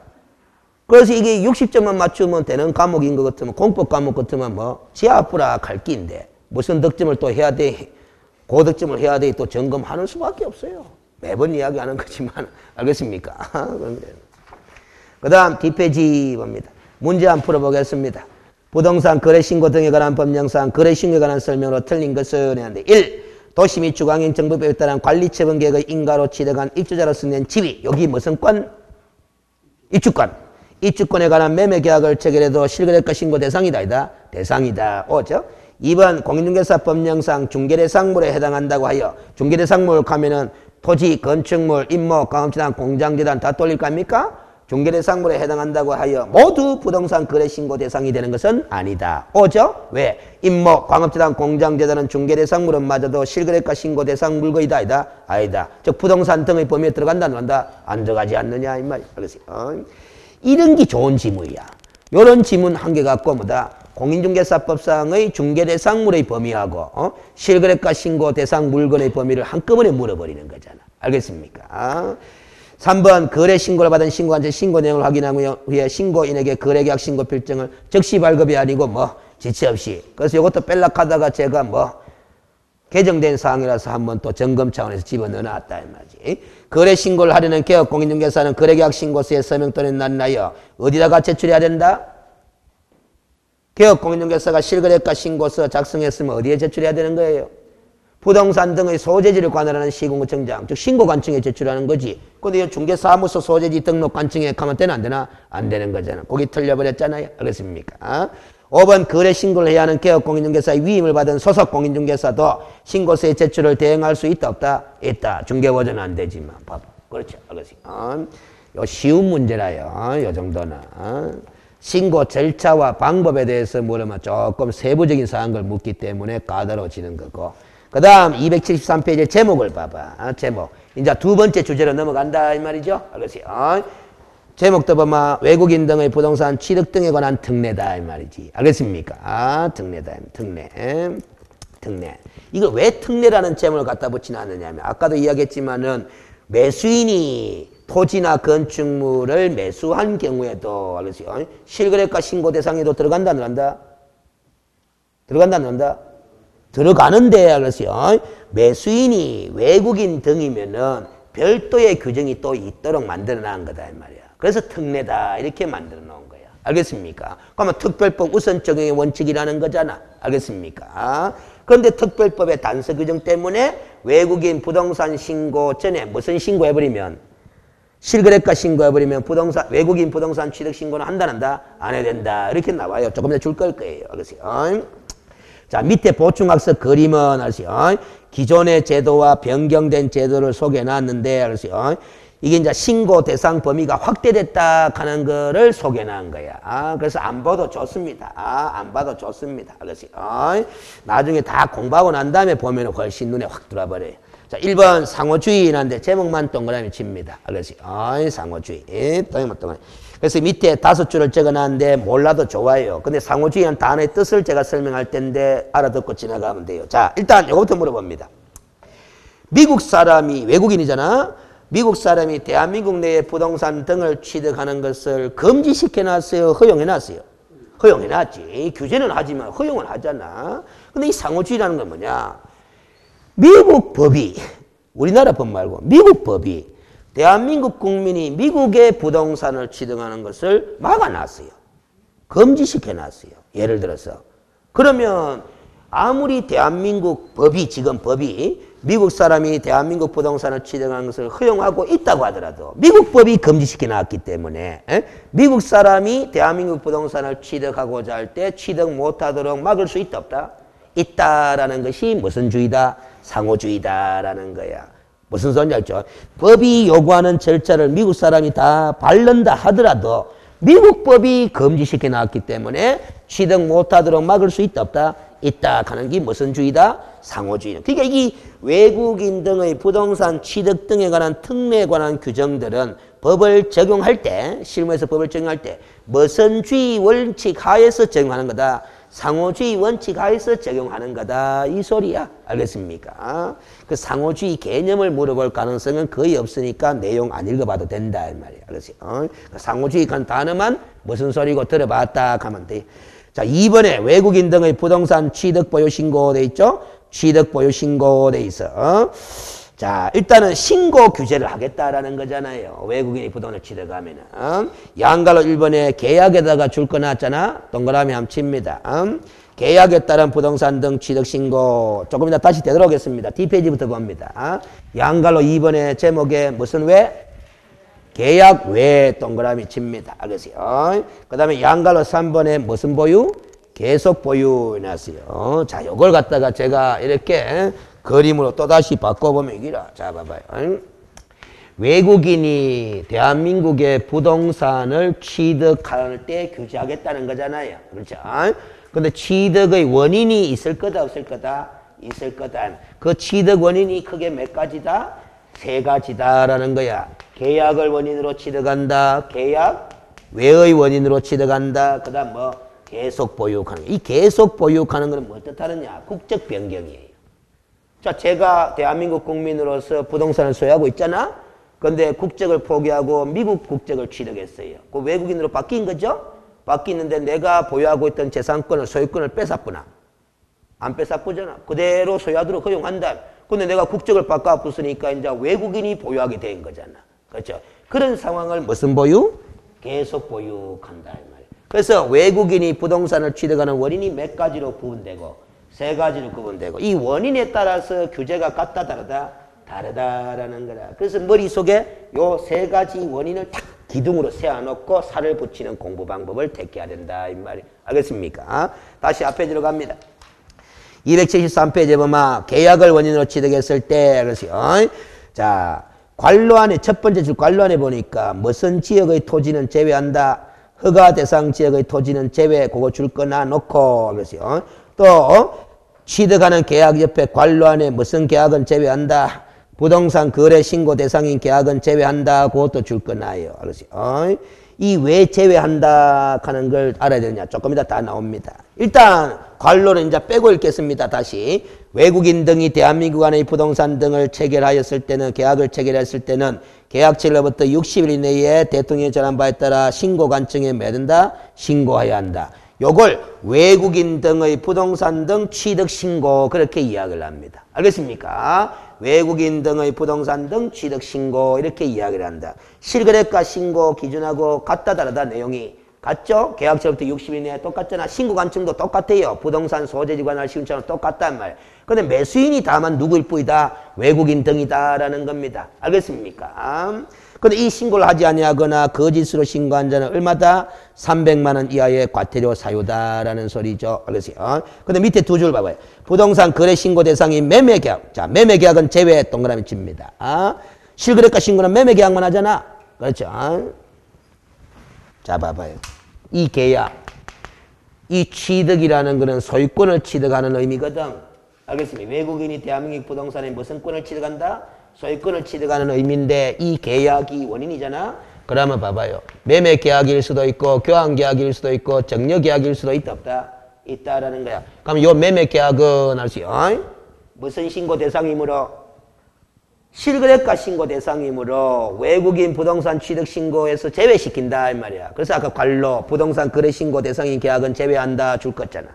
그래서 이게 60점만 맞추면 되는 과목인 것 같으면 공법 과목 같으면 뭐 지하부락 할 끼인데 무슨 득점을 또 해야 돼. 고득점을 해야 돼. 또 점검하는 수밖에 없어요. 매번 이야기하는 거지만 알겠습니까? 그 다음 뒷페이지 봅니다. 문제 한번 풀어보겠습니다. 부동산 거래신고 등에 관한 법령상 거래신고에 관한 설명으로 틀린 것은 했는데 1. 도시 및 주광행 정부법에 따른 관리처분 계획의 인가로 취득한 입주자로서 낸 지위. 여기 무슨 권? 입주권. 입주권에 관한 매매계약을 체결해도 실거래가 신고 대상이다. 아니다? 대상이다. 오죠? 2번 공인중개사 법령상 중개대상물에 해당한다고 하여 중개대상물 가면은 토지, 건축물, 임목, 광업재단, 공장재단 다 돌릴 거 아닙니까? 중개대상물에 해당한다고 하여 모두 부동산 거래신고 대상이 되는 것은 아니다. 오죠? 왜? 임목, 광업재단, 공장재단은 중개대상물은 맞아도 실거래가 신고 대상 물건이다. 아니다? 아니다. 즉 부동산 등의 범위에 들어간다 안 들어간다? 안 들어가지 않느냐 이 말이야. 알겠어요? 이런 게 좋은 지문이야. 이런 지문 한 개 갖고 뭐다? 공인중개사법상의 중개대상물의 범위하고 실거래가 신고 대상 물건의 범위를 한꺼번에 물어버리는 거잖아. 알겠습니까? 3번 거래 신고를 받은 신고한테 신고 내용을 확인한 후에 신고인에게 거래계약 신고 필증을 즉시 발급이 아니고 뭐 지체 없이. 그래서 이것도 뺄락하다가 제가 뭐 개정된 사항이라서 한번 또 점검 차원에서 집어넣어 놨다 이 말이지. 거래 신고를 하려는 개업 공인중개사는 거래계약 신고서에 서명 또는 난나여 어디다가 제출해야 된다? 개업 공인중개사가 실거래가 신고서 작성했으면 어디에 제출해야 되는 거예요? 부동산 등의 소재지를 관할하는 시공구청장, 즉 신고관청에 제출하는 거지. 근데 이 중개사무소 소재지 등록관청에 가면 되나 안 되나? 안 되는 거잖아. 거기 틀려버렸잖아요. 알겠습니까? 5번 거래 신고를 해야 하는 개업 공인중개사의 위임을 받은 소속 공인중개사도 신고서의 제출을 대행할 수 있다 없다? 있다. 중개보조는 안 되지만 봐봐. 그렇죠. 알겠습니까? 요 쉬운 문제라요. 요 정도는. 신고 절차와 방법에 대해서 물으면 조금 세부적인 사항을 묻기 때문에 까다로워지는 거고. 그 다음 273페이지 제목을 봐봐. 제목. 이제 두 번째 주제로 넘어간다 이 말이죠. 알겠어요? 제목도 보면 외국인 등의 부동산 취득 등에 관한 특례다 이 말이지. 알겠습니까? 특례다. 특례. 이걸 왜 특례라는 제목을 갖다 붙이지 않느냐면 아까도 이야기했지만은 매수인이 토지나 건축물을 매수한 경우에도 알겠어요? 실거래가 신고 대상에도 들어간다 안 들어간다? 들어간다 안 들어간다? 들어가는데 알겠어요? 매수인이 외국인 등이면은 별도의 규정이 또 있도록 만들어 놓은 거다 이 말이야. 그래서 특례다 이렇게 만들어 놓은 거야. 알겠습니까? 그러면 특별법 우선 적용의 원칙이라는 거잖아. 알겠습니까? 그런데 특별법의 단서 규정 때문에 외국인 부동산 신고 전에 무슨 신고해버리면 실거래가 신고해버리면 외국인 부동산 취득 신고는 한다 안 한다? 안 해야 된다. 이렇게 나와요. 조금 더 줄 거예요. 알겠어요? 자, 밑에 보충학습 그림은 알았어요? 기존의 제도와 변경된 제도를 소개해 놨는데 알았어요? 이게 이제 신고 대상 범위가 확대됐다 하는 거를 소개해 놓은 거야. 그래서 안 봐도 좋습니다. 안 봐도 좋습니다. 알았어요? 나중에 다 공부하고 난 다음에 보면 훨씬 눈에 확 들어버려요. 자, 1번 상호주의인한데 제목만 동그라미 칩니다. 알겠어요? 상호주의. 동그라미. 그래서 밑에 5줄을 적어놨는데 몰라도 좋아요. 근데 상호주의한 단어의 뜻을 제가 설명할 텐데 알아듣고 지나가면 돼요. 자, 일단 이거부터 물어봅니다. 미국 사람이 외국인이잖아. 미국 사람이 대한민국 내에 부동산 등을 취득하는 것을 금지시켜놨어요? 허용해놨어요? 허용해놨지. 규제는 하지만 허용은 하잖아. 근데 이 상호주의라는 건 뭐냐? 미국 법이, 우리나라 법 말고 미국 법이 대한민국 국민이 미국의 부동산을 취득하는 것을 막아놨어요. 금지시켜놨어요. 예를 들어서. 그러면 아무리 대한민국 법이, 지금 법이 미국 사람이 대한민국 부동산을 취득하는 것을 허용하고 있다고 하더라도 미국 법이 금지시켜놨기 때문에 미국 사람이 대한민국 부동산을 취득하고자 할 때 취득 못하도록 막을 수 있다 없다? 있다라는 것이 무슨 주의다? 상호주의다라는 거야. 무슨 소리인지 알죠? 법이 요구하는 절차를 미국 사람이 다 밟는다 하더라도 미국 법이 금지시켜 놨기 때문에 취득 못하도록 막을 수 있다 없다? 있다 하는 게 무슨 주의다? 상호주의. 그러니까 이 외국인 등의 부동산 취득 등에 관한 특례에 관한 규정들은 법을 적용할 때, 실무에서 법을 적용할 때 무슨 주의 원칙 하에서 적용하는 거다? 상호주의 원칙 하에서 적용하는 거다. 이 소리야. 알겠습니까? 그 상호주의 개념을 물어볼 가능성은 거의 없으니까 내용 안 읽어봐도 된다. 이 말이야. 알겠어요? 그 상호주의 간 단어만 무슨 소리고 들어봤다 하면 돼. 자, 2번에 외국인 등의 부동산 취득 보유 신고 돼 있죠? 취득 보유 신고 돼 있어. 자, 일단은 신고 규제를 하겠다라는 거잖아요. 외국인이 부동산을 취득하면은. 양가로 1번에 계약에다가 줄 거 놨잖아. 동그라미 한번 칩니다. 계약에 따른 부동산 등 취득 신고. 조금 이따 다시 되돌아오겠습니다. 뒷페이지부터 봅니다. 양가로 2번에 제목에 무슨 외? 계약 외 동그라미 칩니다. 알겠어요? 그 다음에 양가로 3번에 무슨 보유? 계속 보유 해놨어요. 자, 요걸 갖다가 제가 이렇게 그림으로 또다시 바꿔보면 이기라. 자, 봐봐요. 외국인이 대한민국의 부동산을 취득할 때 규제하겠다는 거잖아요. 그렇죠? 근데 취득의 원인이 있을 거다, 없을 거다? 있을 거다. 그 취득 원인이 크게 몇 가지다? 3가지다라는 거야. 계약을 원인으로 취득한다. 계약 외의 원인으로 취득한다. 그 다음 뭐? 계속 보유하는. 이 계속 보유하는 건 뭐 뜻하느냐? 국적 변경이에요. 자, 제가 대한민국 국민으로서 부동산을 소유하고 있잖아? 근데 국적을 포기하고 미국 국적을 취득했어요. 그 외국인으로 바뀐 거죠? 바뀌는데 내가 보유하고 있던 재산권을, 소유권을 뺏었구나. 안 뺏었구잖아. 그대로 소유하도록 허용한다. 근데 내가 국적을 바꿔봤으니까 이제 외국인이 보유하게 된 거잖아. 그렇죠? 그런 상황을 무슨 보유? 계속 보유한다. 이 말이야. 그래서 외국인이 부동산을 취득하는 원인이 몇 가지로 구분되고 3가지로 구분되고 이 원인에 따라서 규제가 같다 다르다? 다르다라는 거라. 그래서 머릿속에 요 3가지 원인을 탁 기둥으로 세워놓고 살을 붙이는 공부 방법을 택해야 된다. 이 말이. 알겠습니까? 다시 앞에 들어갑니다. 273페이지에 보면 계약을 원인으로 취득했을 때 그렇어요. 자, 관로안에 첫 번째 줄 관로안에 보니까 무슨 지역의 토지는 제외한다. 허가 대상 지역의 토지는 제외. 그거 줄 거나 놓고 그렇어요. 또 취득하는 계약 옆에 관로안에 무슨 계약은 제외한다. 부동산 거래 신고 대상인 계약은 제외한다. 그것도 줄 거나요. 알았어요? 이 왜 제외한다 하는 걸 알아야 되느냐. 조금 이따 다 나옵니다. 일단 관로는 이제 빼고 읽겠습니다. 다시. 외국인 등이 대한민국 안의 부동산 등을 체결하였을 때는 계약을 체결했을 때는 계약일로부터 60일 이내에 대통령이 전한 바에 따라 신고 관청에 매든다. 신고해야 한다. 요걸 외국인 등의 부동산 등 취득 신고 그렇게 이야기를 합니다. 알겠습니까? 외국인 등의 부동산 등 취득 신고 이렇게 이야기를 한다. 실거래가 신고 기준하고 같다 다르다 내용이 같죠? 계약처부터 60일 내에 똑같잖아. 신고 관청도 똑같아요. 부동산 소재지 관할 시군처럼 똑같단 말이에요. 그런데 매수인이 다만 누구일 뿐이다? 외국인 등이다라는 겁니다. 알겠습니까? 근데 이 신고를 하지 아니하거나 거짓으로 신고한 자는 얼마다? 300만 원 이하의 과태료 사유다라는 소리죠. 알겠어요? 근데 밑에 두 줄 봐봐요. 부동산 거래 신고 대상이 매매계약. 자, 매매계약은 제외 동그라미 칩니다. 실거래가 신고는 매매계약만 하잖아. 그렇죠? 자, 봐봐요. 이 계약, 이 취득이라는 거는 소유권을 취득하는 의미거든. 알겠습니까? 외국인이 대한민국 부동산에 무슨 권을 취득한다? 소유권을 취득하는 의미인데 이 계약이 원인이잖아. 그러면 봐봐요. 매매 계약일 수도 있고 교환 계약일 수도 있고 정려 계약일 수도 있다 없다? 있다라는 거야. 그럼 요 매매 계약은 알지요? 무슨 신고 대상이므로? 실거래가 신고 대상이므로 외국인 부동산 취득 신고에서 제외시킨다 이 말이야. 그래서 아까 관로 부동산 거래 신고 대상인 계약은 제외한다 줄 거잖아.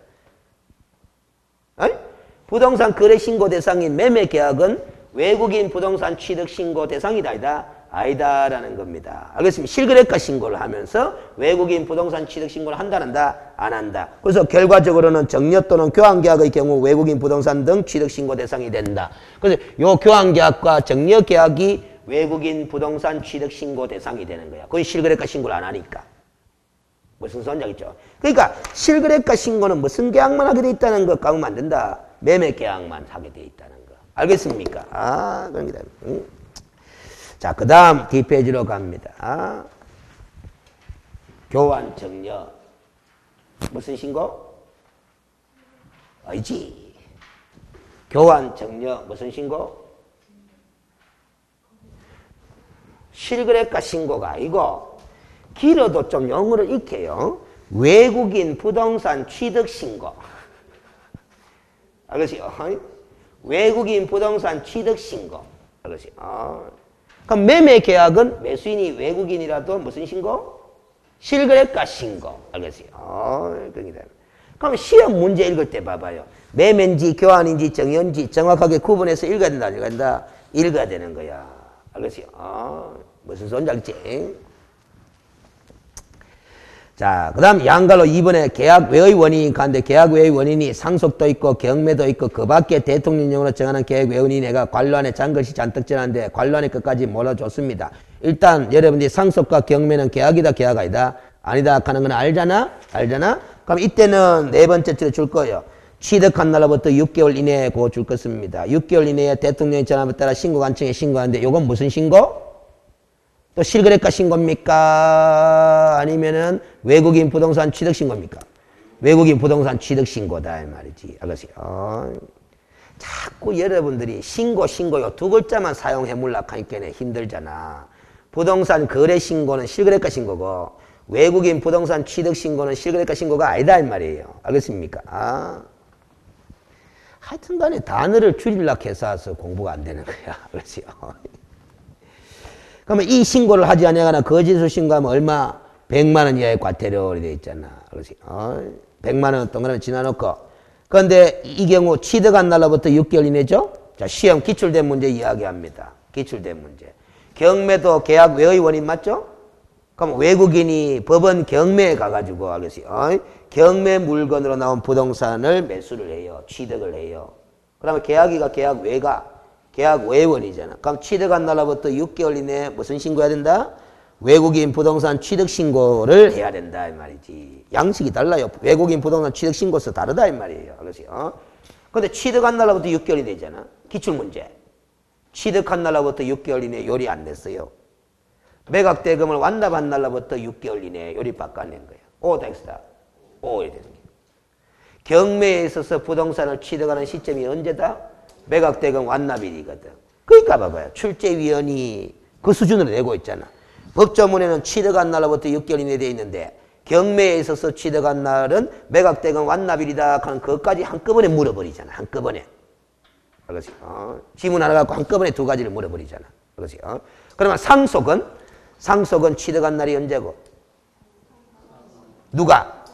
부동산 거래 신고 대상인 매매 계약은 외국인 부동산 취득 신고 대상이다 아니다라는 겁니다. 알겠습니까? 실거래가 신고를 하면서 외국인 부동산 취득 신고를 한다 안 한다. 그래서 결과적으로는 정려 또는 교환 계약의 경우 외국인 부동산 등 취득 신고 대상이 된다. 그래서 요 교환 계약과 정려 계약이 외국인 부동산 취득 신고 대상이 되는 거야. 거의 실거래가 신고를 안 하니까. 무슨 소리냐겠죠? 그러니까 실거래가 신고는 무슨 계약만 하게 돼 있다는 거 까먹으면 안 된다. 매매 계약만 하게 돼 있다는 거. 알겠습니까? 그럽니다. 자, 그 다음 뒷페이지로 갑니다. 교환 정려. 무슨 신고? 아니지. 교환, 정려, 무슨 신고? 실거래가 신고가 아니고 길어도 좀 영어를 익혀요. 외국인 부동산 취득 신고. 알겠어요? 외국인 부동산 취득 신고. 알겠어요? 그럼 매매 계약은 매수인이 외국인이라도 무슨 신고? 실거래가 신고. 알겠어요? 그럼 시험 문제 읽을 때 봐봐요. 매매인지 교환인지 정연지 정확하게 구분해서 읽어야 된다. 안 읽어야 된다? 읽어야 되는 거야. 알겠어요? 무슨 소리인지 알겠지? 자, 그 다음 양갈로 2번에 계약 외의 원인이 가는데 계약 외의 원인이 상속도 있고 경매도 있고 그 밖에 대통령령으로 정하는 계약 외의 원인이 내가 관로안에 잔것이 잔뜩 전하는데 관로안에 끝까지 몰아줬습니다. 일단 여러분들이 상속과 경매는 계약이다 계약 아니다? 아니다 하는 건 알잖아? 알잖아? 그럼 이때는 네 번째 줄에 줄 거예요. 취득한 날로부터 6개월 이내에 그거 줄 것입니다. 6개월 이내에 대통령의 전함에 따라 신고관청에 신고하는데 요건 무슨 신고? 또 실거래가 신고입니까? 아니면은 외국인 부동산 취득 신고입니까? 외국인 부동산 취득 신고다 이 말이지. 알겠어요? 자꾸 여러분들이 신고 요 두 글자만 사용해 몰락하니까 힘들잖아. 부동산 거래 신고는 실거래가 신고고 외국인 부동산 취득 신고는 실거래가 신고가 아니다 이 말이에요. 알겠습니까? 하여튼 간에 단어를 줄이려고 해서 공부가 안 되는 거야. 알겠어요? 그러면 이 신고를 하지 아니하거나 거짓으로 신고하면 얼마? 100만 원 이하의 과태료로 되어 있잖아. 그렇지? 100만 원 동그라미 지나놓고. 그런데 이 경우 취득한 날로부터 6개월 이내죠? 자, 시험 기출된 문제 이야기합니다. 기출된 문제. 경매도 계약 외의 원인 맞죠? 그럼 외국인이 법원 경매에 가가지고, 알겠어요? 경매 물건으로 나온 부동산을 매수를 해요. 취득을 해요. 그러면 계약이가 계약 외가 계약 외원이잖아. 그럼 취득한 날로부터 6개월 이내에 무슨 신고해야 된다? 외국인 부동산 취득 신고를 해야 된다 이 말이지. 양식이 달라요. 외국인 부동산 취득 신고서 다르다 이 말이에요. 그렇죠? 근데 취득한 날로부터 6개월이 되잖아. 기출문제. 취득한 날로부터 6개월 이내에 요리 안 냈어요. 매각 대금을 완납한 날로부터 6개월 이내에 요리 바꿔낸 거예요. O 텍스다. O 이렇게 되는 거예요. 경매에 있어서 부동산을 취득하는 시점이 언제다? 매각 대금 완납일이거든. 그러니까 봐봐요. 출제위원이 그 수준으로 내고 있잖아. 법조문에는 취득한 날로부터 6개월 이내에 되어 있는데 경매에 있어서 취득한 날은 매각 대금 완납일이다 하는 그것까지 한꺼번에 물어버리잖아. 한꺼번에. 그렇지? 지문 하나 갖고 한꺼번에 두 가지를 물어버리잖아. 그렇지? 그러면 상속은 취득한 날이 언제고? 누가?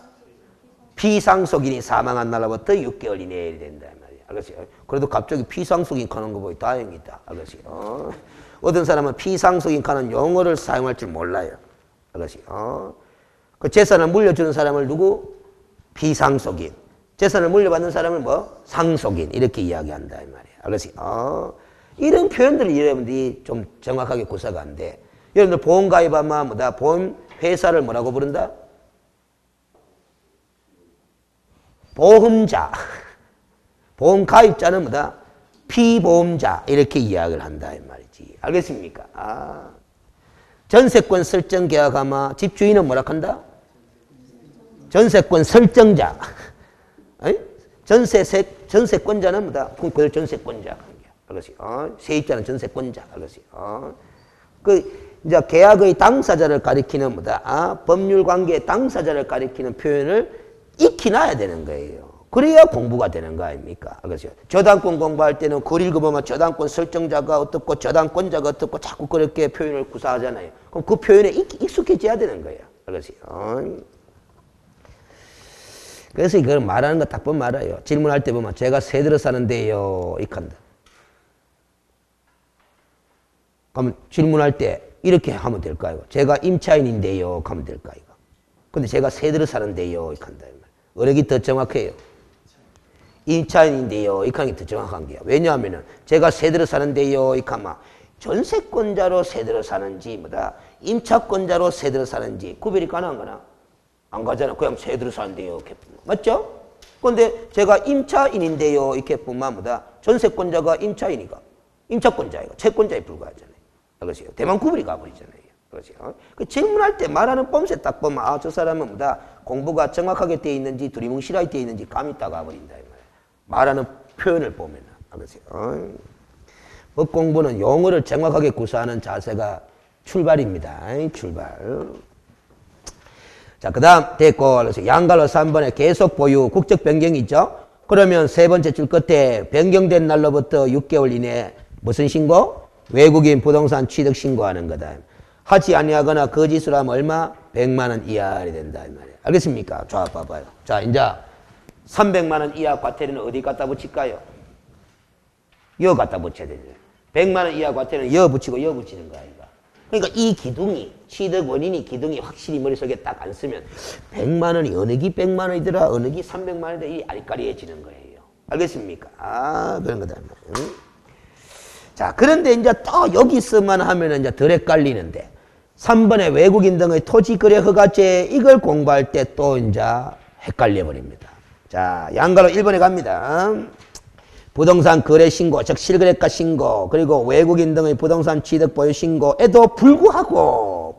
피상속인이 사망한 날로부터 6개월 이내에 된다. 알겠어요? 그래도 갑자기 피상속인 하는 거 보니 다행이다. 알겠어요? 어떤 사람은 피상속인 하는 용어를 사용할 줄 몰라요. 알겠어요? 그 재산을 물려주는 사람을 누구? 피상속인. 재산을 물려받는 사람을 뭐? 상속인. 이렇게 이야기한다. 이 말이에요. 알겠어요? 이런 표현들을 여러분들이 좀 정확하게 구사가 안 돼. 여러분들 보험가입하면 뭐다? 보험회사를 뭐라고 부른다? 보험자. 보험 가입자는 뭐다? 피보험자 이렇게 이야기를 한다 이 말이지. 알겠습니까? 전세권 설정 계약하면 집주인은 뭐라 한다? 전세권 설정자. 전세권자는 뭐다? 그 전세권자. 알겠어요? 세입자는 전세권자. 알겠어요? 이제 계약의 당사자를 가리키는 뭐다? 법률 관계의 당사자를 가리키는 표현을 익혀놔야 되는 거예요. 그래야 공부가 되는 거 아닙니까? 그렇죠? 저당권 공부할 때는 글 읽어보면 저당권 설정자가 어떻고 저당권자가 어떻고 자꾸 그렇게 표현을 구사하잖아요. 그럼 그 표현에 익숙해져야 되는 거예요. 그렇죠? 그래서 이걸 말하는 거 딱 보면 알아요. 질문할 때 보면 제가 새 들어 사는데요. 이렇게 한다. 그럼 질문할 때 이렇게 하면 될까요? 제가 임차인인데요. 하면 될까요? 근데 제가 새 들어 사는데요. 이렇게 한다. 어력이 더 정확해요. 임차인인데요. 이렇게 하는 게 더 정확한 게요. 왜냐하면은 제가 새 들어 사는데요. 이렇게 하면 전세권자로 새 들어 사는지 뭐다 임차권자로 새 들어 사는지 구별이 가능한 거나? 안 가잖아. 그냥 새 들어 사는데요. 이렇게 맞죠? 그런데 제가 임차인인데요. 이렇게 보면 뭐다 전세권자가 임차인이가 임차권자이가 채권자에 불과하잖아요. 그렇죠? 대만 구별이 가버리잖아요. 그렇죠? 그 질문할 때 말하는 뻔세 딱 보면 저 사람은 뭐다 공부가 정확하게 되어 있는지 두리뭉실하게 되어 있는지 감이 딱 가버린다. 말하는 표현을 보면. 알겠어요? 법 공부는 용어를 정확하게 구사하는 자세가 출발입니다. 출발. 자, 그 다음 됐고, 그래서 양갈로 3번에 계속 보유, 국적 변경이 있죠? 그러면 세 번째 줄 끝에 변경된 날로부터 6개월 이내에 무슨 신고? 외국인 부동산 취득 신고하는 거다. 하지 아니하거나 거짓으로 하면 얼마? 100만 원 이하이 된다. 이 말이에요. 알겠습니까? 자, 봐봐요. 자, 이제 300만 원 이하 과태료는 어디 갖다 붙일까요? 여 갖다 붙여야 되죠. 100만 원 이하 과태료는 여 붙이고 여 붙이는 거야. 그러니까 이 기둥이, 취득 원인이 기둥이 확실히 머릿속에 딱 안 쓰면 100만 원이 어느 기 100만 원이더라, 어느 기 300만 원이더라, 이 아리까리해지는 거예요. 알겠습니까? 아, 그런 거다. 자, 그런데 이제 또 여기서만 하면은 이제 덜 헷갈리는데 3번에 외국인 등의 토지 거래 허가제 이걸 공부할 때 또 이제 헷갈려 버립니다. 자, 양가로 1번에 갑니다. 부동산 거래 신고, 즉 실거래가 신고, 그리고 외국인 등의 부동산 취득 보유 신고에도 불구하고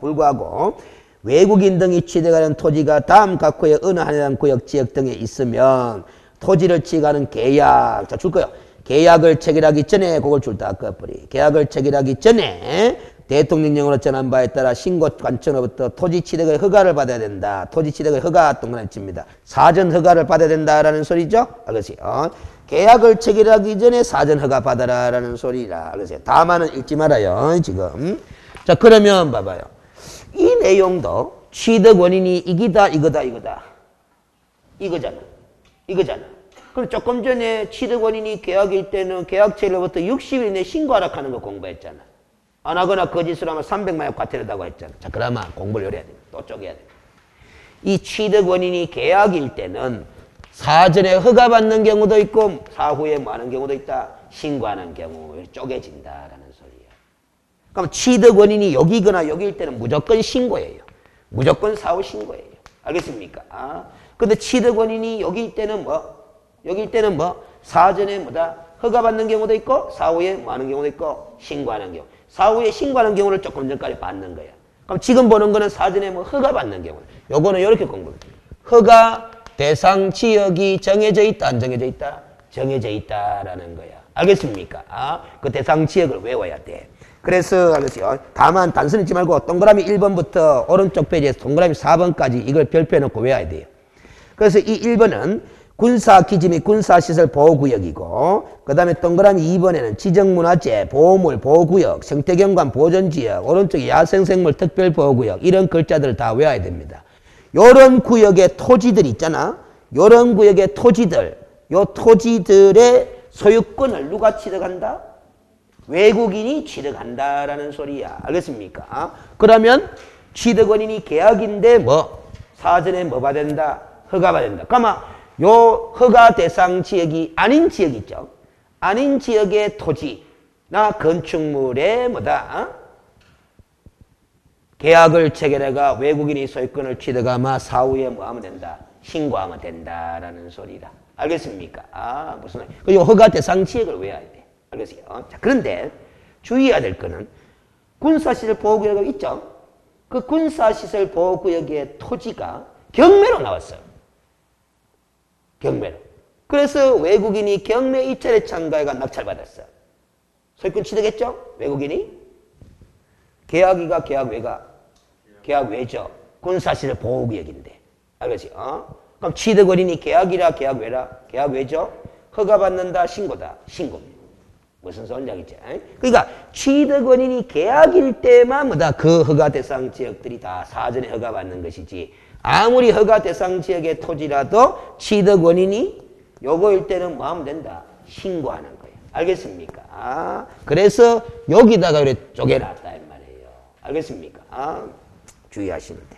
외국인 등이 취득하는 토지가 다음 각 구역 어느 한 구역 지역 등에 있으면 토지를 취득하는 계약, 자, 줄 거예요. 계약을 체결하기 전에 그걸 줄다 꺼버리. 계약을 체결하기 전에 대통령령으로 전한 바에 따라 신고 관청으로부터 토지 취득의 허가를 받아야 된다. 토지 취득의 허가 동그라미 칩니다. 사전 허가를 받아야 된다라는 소리죠. 알겠어요? 계약을 체결하기 전에 사전 허가 받아라라는 소리라. 알겠어요? 다만은 읽지 말아요. 지금. 자, 그러면 봐봐요. 이 내용도 취득 원인이 이기다, 이거다. 이거잖아. 그럼 조금 전에 취득 원인이 계약일 때는 계약 체결로부터 60일 이내 신고하라 하는 거 공부했잖아. 안 하거나 거짓으로 하면 300만 원 과태료다고 했잖아. 자, 그러면 공부를 해야 돼. 또 쪼개야 돼. 이 취득 원인이 계약일 때는 사전에 허가받는 경우도 있고 사후에 뭐 하는 경우도 있다. 신고하는 경우 쪼개진다라는 소리예요. 그럼 취득 원인이 여기거나 여기일 때는 무조건 신고예요. 무조건 사후 신고예요. 알겠습니까? 아, 근데 취득 원인이 여기일 때는 뭐? 여기일 때는 뭐? 사전에 뭐다? 허가받는 경우도 있고 사후에 뭐 하는 경우도 있고 신고하는 경우. 사후에 신고하는 경우를 조금 전까지 받는 거야. 그럼 지금 보는 거는 사전에 뭐 허가받는 경우. 요거는 이렇게 공부해요. 허가 대상 지역이 정해져 있다, 안 정해져 있다? 정해져 있다라는 거야. 알겠습니까? 아, 그 대상 지역을 외워야 돼. 그래서 알겠어요. 다만 단순히 있지 말고 동그라미 1번부터 오른쪽 페이지에서 동그라미 4번까지 이걸 별표해 놓고 외워야 돼요. 그래서 이 1번은 군사기지 및 군사시설 보호구역이고 그 다음에 동그라미 2번에는 지정문화재, 보호물, 보호구역, 생태경관 보존지역, 오른쪽에 야생생물 특별보호구역 이런 글자들을 다 외워야 됩니다. 요런 구역의 토지들 있잖아. 요런 구역의 토지들, 요 토지들의 소유권을 누가 취득한다? 외국인이 취득한다라는 소리야. 알겠습니까? 그러면 취득 원인이 계약인데 뭐? 사전에 뭐 받아야 된다? 허가 받아야 된다. 그러면 요 허가 대상 지역이 아닌 지역 있죠. 아닌 지역의 토지나 건축물에 뭐다? 계약을 체결해가 외국인이 소유권을 취득하면 사후에 뭐 하면 된다? 신고하면 된다라는 소리라. 알겠습니까? 아, 무슨 말이야. 그 허가 대상 지역을 외워야 돼. 알겠어요? 자, 그런데 주의해야 될 거는 군사시설 보호구역이 있죠. 그 군사시설 보호구역의 토지가 경매로 나왔어요. 경매로. 그래서 외국인이 경매 입찰에 참가해가 낙찰받았어. 소유권 취득했죠? 외국인이. 계약이가 계약외가? 계약외죠. 군사시설 보호구역인데. 알겠지? 그럼 취득 원인이 계약이라 계약외라? 계약외죠? 허가받는다 신고다. 신고. 무슨 소리인지 알겠지? 그러니까 취득 원인이 계약일 때만 뭐다? 그 허가 대상 지역들이 다 사전에 허가받는 것이지. 아무리 허가 대상 지역의 토지라도 취득 원인이 요거일 때는 뭐 하면 된다? 신고하는 거예요. 알겠습니까? 아, 그래서 여기다가 그래 쪼개놨다 이 말이에요. 알겠습니까? 아, 주의하시면 돼.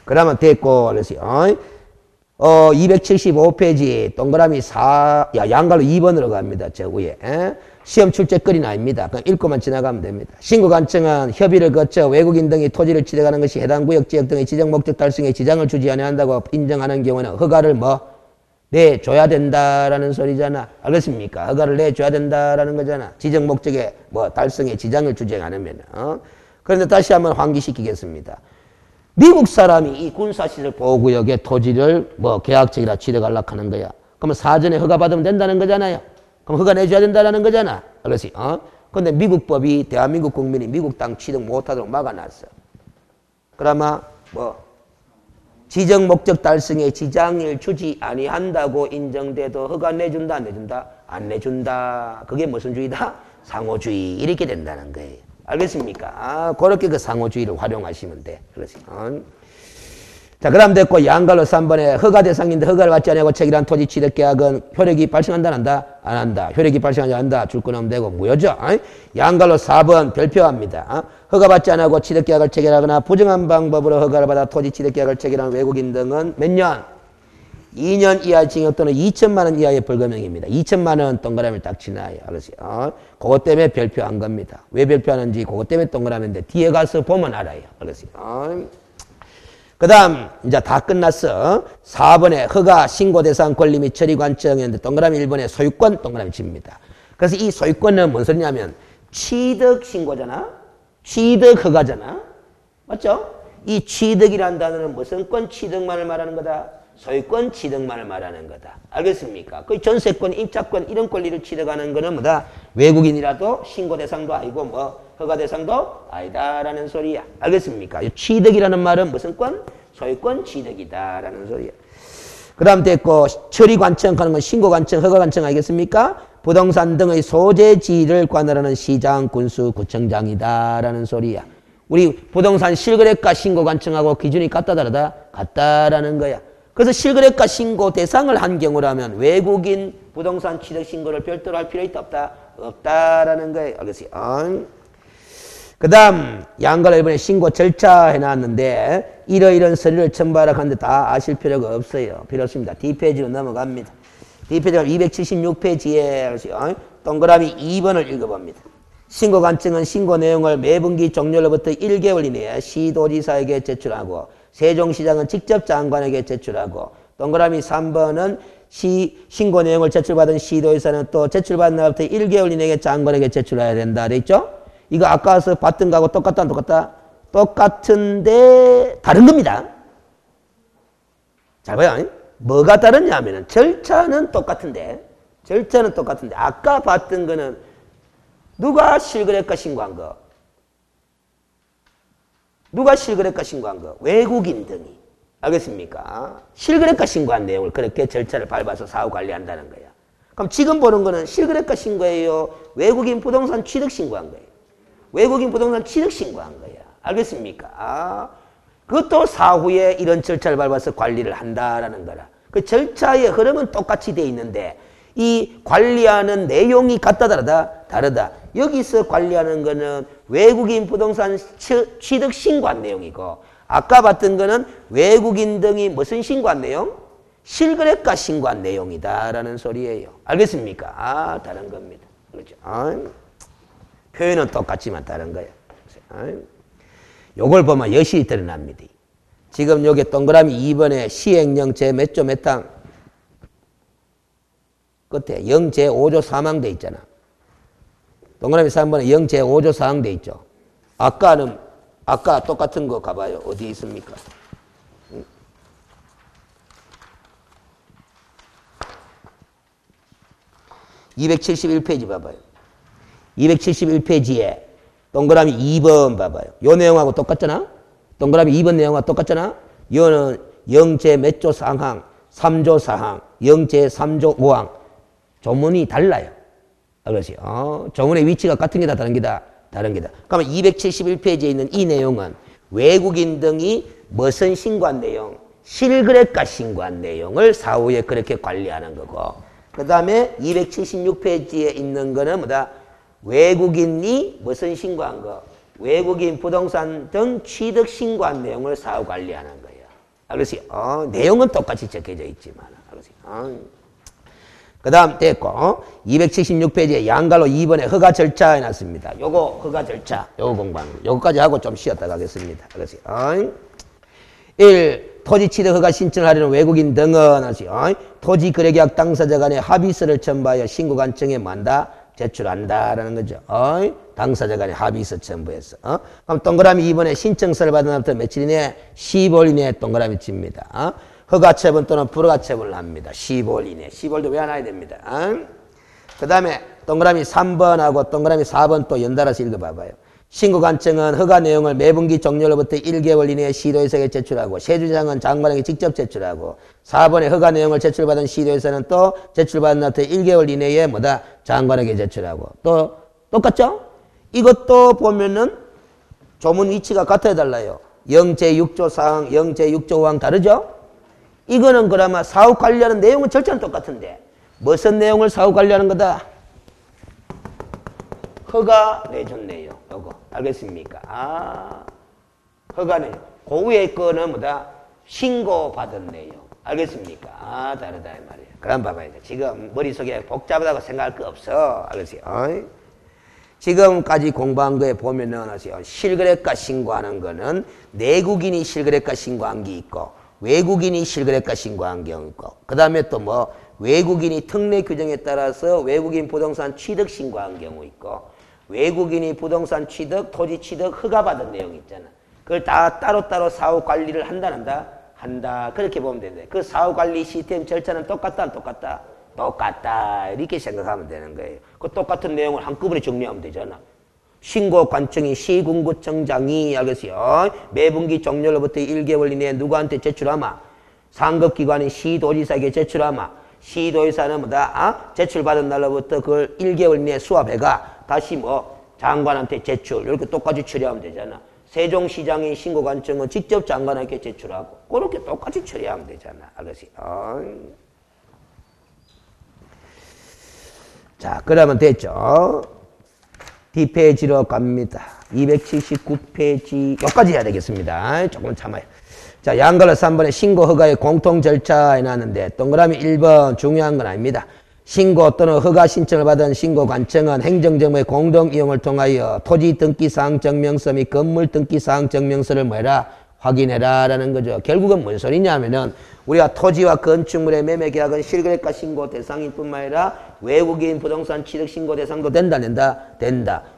그러면 됐고, 그래서요. 275페이지 동그라미 4, 양갈로 2번으로 갑니다. 저 위에. 시험 출제거리는 아닙니다. 그냥 읽고만 지나가면 됩니다. 신고관청은 협의를 거쳐 외국인 등이 토지를 취득하는 것이 해당 구역, 지역 등의 지정 목적 달성에 지장을 주지 아니한다고 인정하는 경우는 허가를 뭐? 내줘야 된다라는 소리잖아. 알겠습니까? 허가를 내줘야 된다라는 거잖아. 지정 목적에 뭐 달성에 지장을 주지 않으면. 그런데 다시 한번 환기시키겠습니다. 미국 사람이 이 군사시설 보호구역의 토지를 뭐 계약적이라 취득하려고 하는 거야. 그러면 사전에 허가 받으면 된다는 거잖아요. 그럼 허가 내줘야 된다는 거잖아. 그렇지? 근데 미국 법이 대한민국 국민이 미국 땅 취득 못하도록 막아놨어. 그러면 지정 목적 달성에 지장을 주지 아니한다고 인정돼도 허가 내준다 안 내준다? 안 내준다. 그게 무슨 주의다? 상호주의. 이렇게 된다는 거예요. 알겠습니까? 그렇게 그 상호주의를 활용하시면 돼. 그렇지? 자, 그 다음 됐고, 양갈로 3번에 허가 대상인데 허가를 받지 않고 체결한 토지 취득 계약은 효력이 발생한다, 안 한다? 안 한다. 효력이 발생하지 않는다. 줄 건 없으면 되고, 무효죠? 양갈로 4번 별표합니다. 허가 받지 않고 취득 계약을 체결하거나 부정한 방법으로 허가를 받아 토지 취득 계약을 체결한 외국인 등은 몇 년? 2년 이하의 징역 또는 2천만 원 이하의 벌금형입니다. 2천만 원 동그라미를 딱 치나요. 알았어요? 그것 때문에 별표한 겁니다. 왜 별표하는지 그것 때문에 동그라미인데 뒤에 가서 보면 알아요. 알았어요? 그 다음 이제 다 끝났어. 4번에 허가 신고 대상 권리 및 처리 관청인데 동그라미 1번에 소유권 동그라미 칩니다. 그래서 이 소유권은 뭔 소리냐면 취득 신고잖아. 취득 허가잖아. 맞죠? 이 취득이라는 단어는 무슨 권 취득만을 말하는 거다? 소유권 취득만을 말하는 거다. 알겠습니까? 그 전세권, 임차권 이런 권리를 취득하는 거는 뭐다? 외국인이라도 신고 대상도 아니고 허가 대상도 아니다라는 소리야. 알겠습니까? 이 취득이라는 말은 무슨 권? 소유권 취득이다라는 소리야. 그 다음 됐고 처리 관청하는 건 신고 관청, 허가 관청 알겠습니까? 부동산 등의 소재지를 관할하는 시장, 군수, 구청장이다라는 소리야. 우리 부동산 실거래가 신고 관청하고 기준이 같다 다르다? 같다라는 거야. 그래서 실거래가 신고 대상을 한 경우라면 외국인 부동산 취득 신고를 별도로 할 필요 있다 없다? 없다라는 거예요. 알겠어요? 그 다음 양갈 1번에 신고 절차 해놨는데 이러이런 서류를 첨부하라 하는데 다 아실 필요가 없어요. 필요 없습니다. D페이지로 넘어갑니다. D페이지가 276페이지에 동그라미 2번을 읽어봅니다. 신고 관청은 신고 내용을 매분기 종료로부터 1개월 이내에 시도지사에게 제출하고 세종시장은 직접 장관에게 제출하고 동그라미 3번은 신고 내용을 제출받은 시도지사는 또 제출받은 날부터 1개월 이내에 장관에게 제출해야 된다. 돼 있죠? 이거 아까서 봤던 거하고 똑같다 안 똑같다? 똑같은데 다른 겁니다. 잘 봐요. 뭐가 다르냐 하면은 절차는 똑같은데 아까 봤던 거는 누가 실거래가 신고한 거? 누가 실거래가 신고한 거? 외국인 등이. 알겠습니까? 실거래가 신고한 내용을 그렇게 절차를 밟아서 사후 관리한다는 거야. 그럼 지금 보는 거는 실거래가 신고예요? 외국인 부동산 취득 신고한 거예요? 외국인 부동산 취득 신고한 거야. 알겠습니까? 그것도 사후에 이런 절차를 밟아서 관리를 한다라는 거라. 그 절차의 흐름은 똑같이 돼 있는데 이 관리하는 내용이 같다 다르다? 다르다. 여기서 관리하는 거는 외국인 부동산 취득 신고한 내용이고 아까 봤던 거는 외국인 등이 무슨 신고한 내용? 실거래가 신고한 내용이다라는 소리예요. 알겠습니까? 다른 겁니다. 그렇죠? 표현은 똑같지만 다른 거예요. 요걸 보면 여실히 드러납니다. 지금 여기 동그라미 2번에 시행령 제 몇 조 몇 항 끝에 영 제 5조 3항 돼 있잖아. 동그라미 3번에 영 제 5조 4항 돼 있죠. 아까 똑같은 거 가봐요. 어디 있습니까? 271페이지 봐봐요. 271페이지에 동그라미 2번 봐봐요. 요 내용하고 똑같잖아? 동그라미 2번 내용하고 똑같잖아? 이거는 영제 몇 조 상항, 3조 4항, 영제 3조 5항. 조문이 달라요. 그렇지? 조문의 위치가 같은 게다 다른 게다? 다른 게다. 그러면 271페이지에 있는 이 내용은 외국인 등이 무슨 신고한 내용? 실거래가 신고한 내용을 사후에 그렇게 관리하는 거고 그 다음에 276페이지에 있는 거는 뭐다? 외국인이 무슨 신고한 거? 외국인 부동산 등 취득 신고한 내용을 사후 관리하는 거예요. 알겠어요? 내용은 똑같이 적혀져 있지만. 알겠어요? 그 다음 됐고 276페이지에 양갈로 2번에 허가 절차 해놨습니다. 요거 허가 절차 요거 공부하는 거. 요거까지 하고 좀 쉬었다 가겠습니다. 알겠어요? 1. 토지 취득 허가 신청을 하려는 외국인 등은 토지 거래계약 당사자 간의 합의서를 첨부하여 신고관청에 만다 제출한다라는 거죠. 당사자 간의 합의서 첨부해서. 그럼 동그라미 2번에 신청서를 받은 날부터 며칠 이내? 15일 이내에 동그라미 칩니다. 허가처분 또는 불허가처분을 합니다. 15일 이내. 15일도 외워놔야 됩니다. 그 다음에 동그라미 3번하고 동그라미 4번 또 연달아서 읽어봐봐요. 신고관청은 허가 내용을 매분기 종료로부터 1개월 이내에 시도회사에 제출하고 세주장은 장관에게 직접 제출하고 4번에 허가 내용을 제출받은 시도회사는 또 제출받은 날부터 1개월 이내에 뭐다? 장관에게 제출하고 또 똑같죠? 이것도 보면은 조문 위치가 같아야 달라요. 0제6조 사항, 0제6조 5항 다르죠? 이거는 그나마 사후 관리하는 내용은 절차는 똑같은데 무슨 내용을 사후 관리하는 거다? 허가 내준 내용. 요거 알겠습니까? 허가 내용. 그 위에 거는 뭐다? 신고받은 내용. 알겠습니까? 다르다 이 말이에요. 그럼 봐봐요. 지금 머릿속에 복잡하다고 생각할 거 없어. 알겠어요? 지금까지 공부한 거에 보면은 실거래가 신고하는 거는 내국인이 실거래가 신고한 게 있고 외국인이 실거래가 신고한 경우 있고 그 다음에 또 뭐 외국인이 특례 규정에 따라서 외국인 부동산 취득 신고한 경우 있고 외국인이 부동산 취득, 토지 취득 허가받은 내용 있잖아. 그걸 다 따로따로 사후 관리를 한다. 그렇게 보면 되는데 그 사후 관리 시스템 절차는 똑같다 안 똑같다? 똑같다. 이렇게 생각하면 되는 거예요. 그 똑같은 내용을 한꺼번에 정리하면 되잖아. 신고관청이 시군구청장이 알겠어요. 매분기 종료로부터 1개월 이내에 누구한테 제출하마? 상급기관인 시도지사에게 제출하마. 시도지사는 뭐다? 제출받은 날로부터 그걸 1개월 이내에 수합해가 다시 뭐 장관한테 제출. 이렇게 똑같이 처리하면 되잖아. 세종시장인 신고관청은 직접 장관에게 제출하고 그렇게 똑같이 처리하면 되잖아. 알겠어요? 자, 그러면 됐죠? 뒷페이지로 갑니다. 279페이지 여기까지 해야 되겠습니다. 조금 참아요. 자, 양걸로 3번에 신고 허가의 공통 절차에 나왔는데 동그라미 1번 중요한 건 아닙니다. 신고 또는 허가 신청을 받은 신고관청은 행정정보의 공동 이용을 통하여 토지 등기사항 증명서 및 건물 등기사항 증명서를 뭐해라? 확인해라 라는 거죠. 결국은 뭔 소리냐면은 우리가 토지와 건축물의 매매 계약은 실거래가 신고 대상인 뿐만 아니라 외국인 부동산 취득 신고 대상도 된다.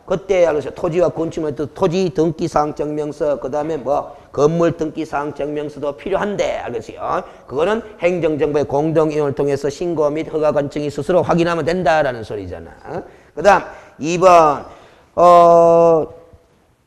그때 그래서 토지와 건축물의 토지 등기사항 증명서 그 다음에 뭐 건물 등기사항 증명서도 필요한데 알겠어요? 그거는 행정정보의 공동 이용을 통해서 신고 및 허가관청이 스스로 확인하면 된다라는 소리잖아. 그 다음 2번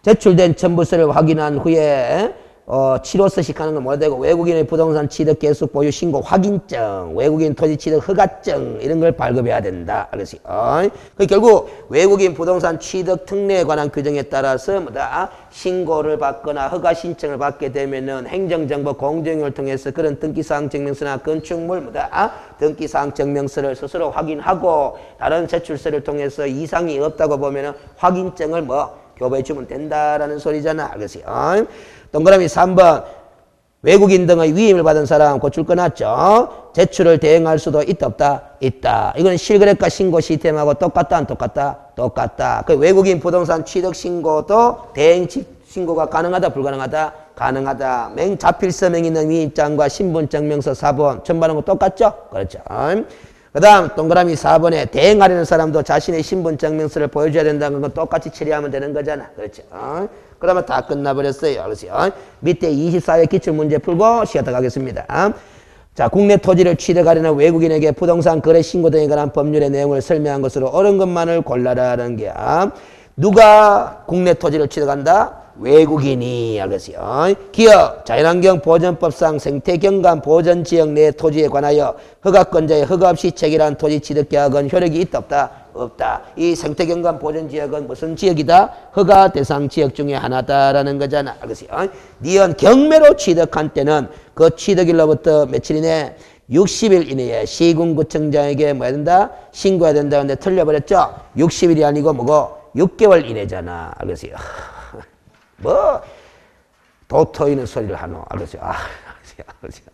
제출된 첨부서를 확인한 후에 7호서식 하는 건 뭐가 되고 외국인의 부동산 취득 계속 보유 신고 확인증, 외국인 토지 취득 허가증 이런 걸 발급해야 된다. 알겠어요? 결국 외국인 부동산 취득 특례에 관한 규정에 따라서 뭐다? 신고를 받거나 허가 신청을 받게 되면은 행정정보 공정을 통해서 그런 등기사항 증명서나 건축물 뭐다? 등기사항 증명서를 스스로 확인하고 다른 제출서를 통해서 이상이 없다고 보면은 확인증을 뭐 교부해 주면 된다라는 소리잖아. 알겠어요? 동그라미 3번 외국인 등의 위임을 받은 사람 고출 끊었죠. 제출을 대행할 수도 있다 없다? 있다. 이건 실거래가 신고 시스템하고 똑같다 안 똑같다? 똑같다. 그 외국인 부동산 취득 신고도 대행 신고가 가능하다 불가능하다? 가능하다. 자필서명 있는 위임장과 신분증명서 사본 첨부하는 거 똑같죠? 그렇죠. 그 다음 동그라미 4번에 대행하려는 사람도 자신의 신분증명서를 보여줘야 된다는 건 똑같이 처리하면 되는 거잖아. 그렇죠. 그러면 다 끝나버렸어요. 그렇죠. 밑에 24회 기출문제 풀고 시작하도록 하겠습니다. 자, 국내 토지를 취득하려는 외국인에게 부동산 거래 신고 등에 관한 법률의 내용을 설명한 것으로 옳은 것만을 골라라는 게 누가 국내 토지를 취득한다? 외국인이. 알겠어요? 기업 자연환경 보전법상 생태경관 보전지역 내 토지에 관하여 허가권자의 허가 없이 체결한 토지 취득계약은 효력이 있다 없다? 없다. 이 생태경관 보전지역은 무슨 지역이다? 허가 대상 지역 중에 하나다라는 거잖아. 알겠어요? 니은 경매로 취득한 때는 그 취득일로부터 며칠 이내 60일 이내에 시군구청장에게 뭐 해야 된다? 신고해야 된다는데 틀려버렸죠? 60일이 아니고 뭐고? 6개월 이내잖아. 알겠어요? 뭐 도토이는 소리를 하노. 알겠어요? 알겠어요?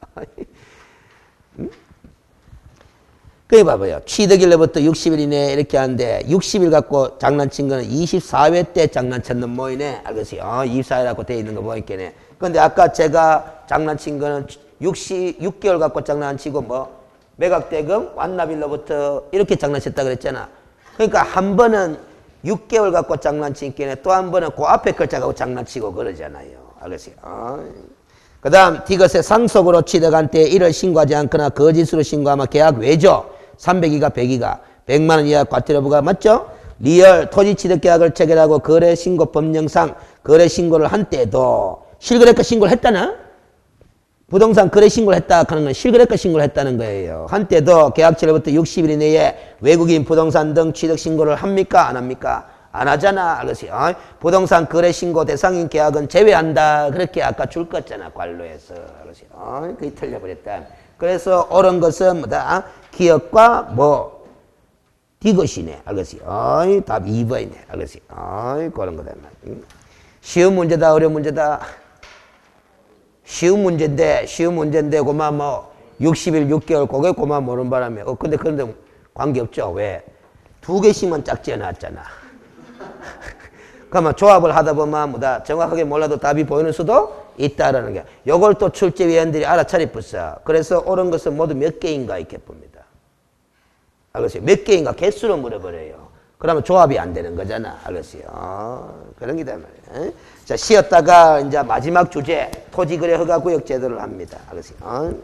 그래 봐봐요. 취득일로부터 60일 이내에 이렇게 하는데 60일 갖고 장난친 거는 24회 때 장난쳤는 모이네. 알겠어요? 24회라고 돼 있는 거 보이겠네. 근데 아까 제가 장난친 거는 6개월 갖고 장난치고 뭐 매각대금 완납일로부터 이렇게 장난쳤다 그랬잖아. 그러니까 한 번은 6개월 갖고 장난치기에 또 한 번은 그 앞에 글자 갖고 장난치고 그러잖아요. 알겠어요? 그 다음 디귿의 상속으로 취득한 때 이를 신고하지 않거나 거짓으로 신고하면 계약 외죠. 300이가 100이가 100만 원 이하 과태료부가 맞죠? 리얼 토지 취득 계약을 체결하고 거래 신고 법령상 거래 신고를 한 때도 실거래가 신고를 했다나? 부동산 거래 신고를 했다 하는 건 실거래가 신고를 했다는 거예요. 한때도 계약처리부터 60일 이내에 외국인 부동산 등 취득 신고를 합니까? 안 합니까? 안 하잖아. 그래서 부동산 거래 신고 대상인 계약은 제외한다. 그렇게 아까 줄 거잖아. 관로에서. 그래서 그게 틀려버렸다. 그래서 옳은 것은 뭐다? 기업과 뭐 디귿이네. 알겠어요? 답 2번이네. 알겠어요? 그런 거다. 쉬운 문제다. 어려운 문제다. 쉬운 문제인데 그만 뭐 60일 6개월 그게 그만 모르는 바람에 근데 그런데 관계없죠. 왜? 2개씩만 짝지어 놨잖아. 그러면 조합을 하다 보면 뭐다 정확하게 몰라도 답이 보이는 수도 있다라는 게 요걸 또 출제위원들이 알아차리 붙어. 그래서 옳은 것은 모두 몇 개인가 이렇게 봅니다. 알겠어요? 몇 개인가 개수로 물어버려요. 그러면 조합이 안 되는 거잖아. 알겠어요? 그런 게다 말이에요. 자, 쉬었다가 이제 마지막 주제 토지거래 허가구역 제도를 합니다. 알겠어요?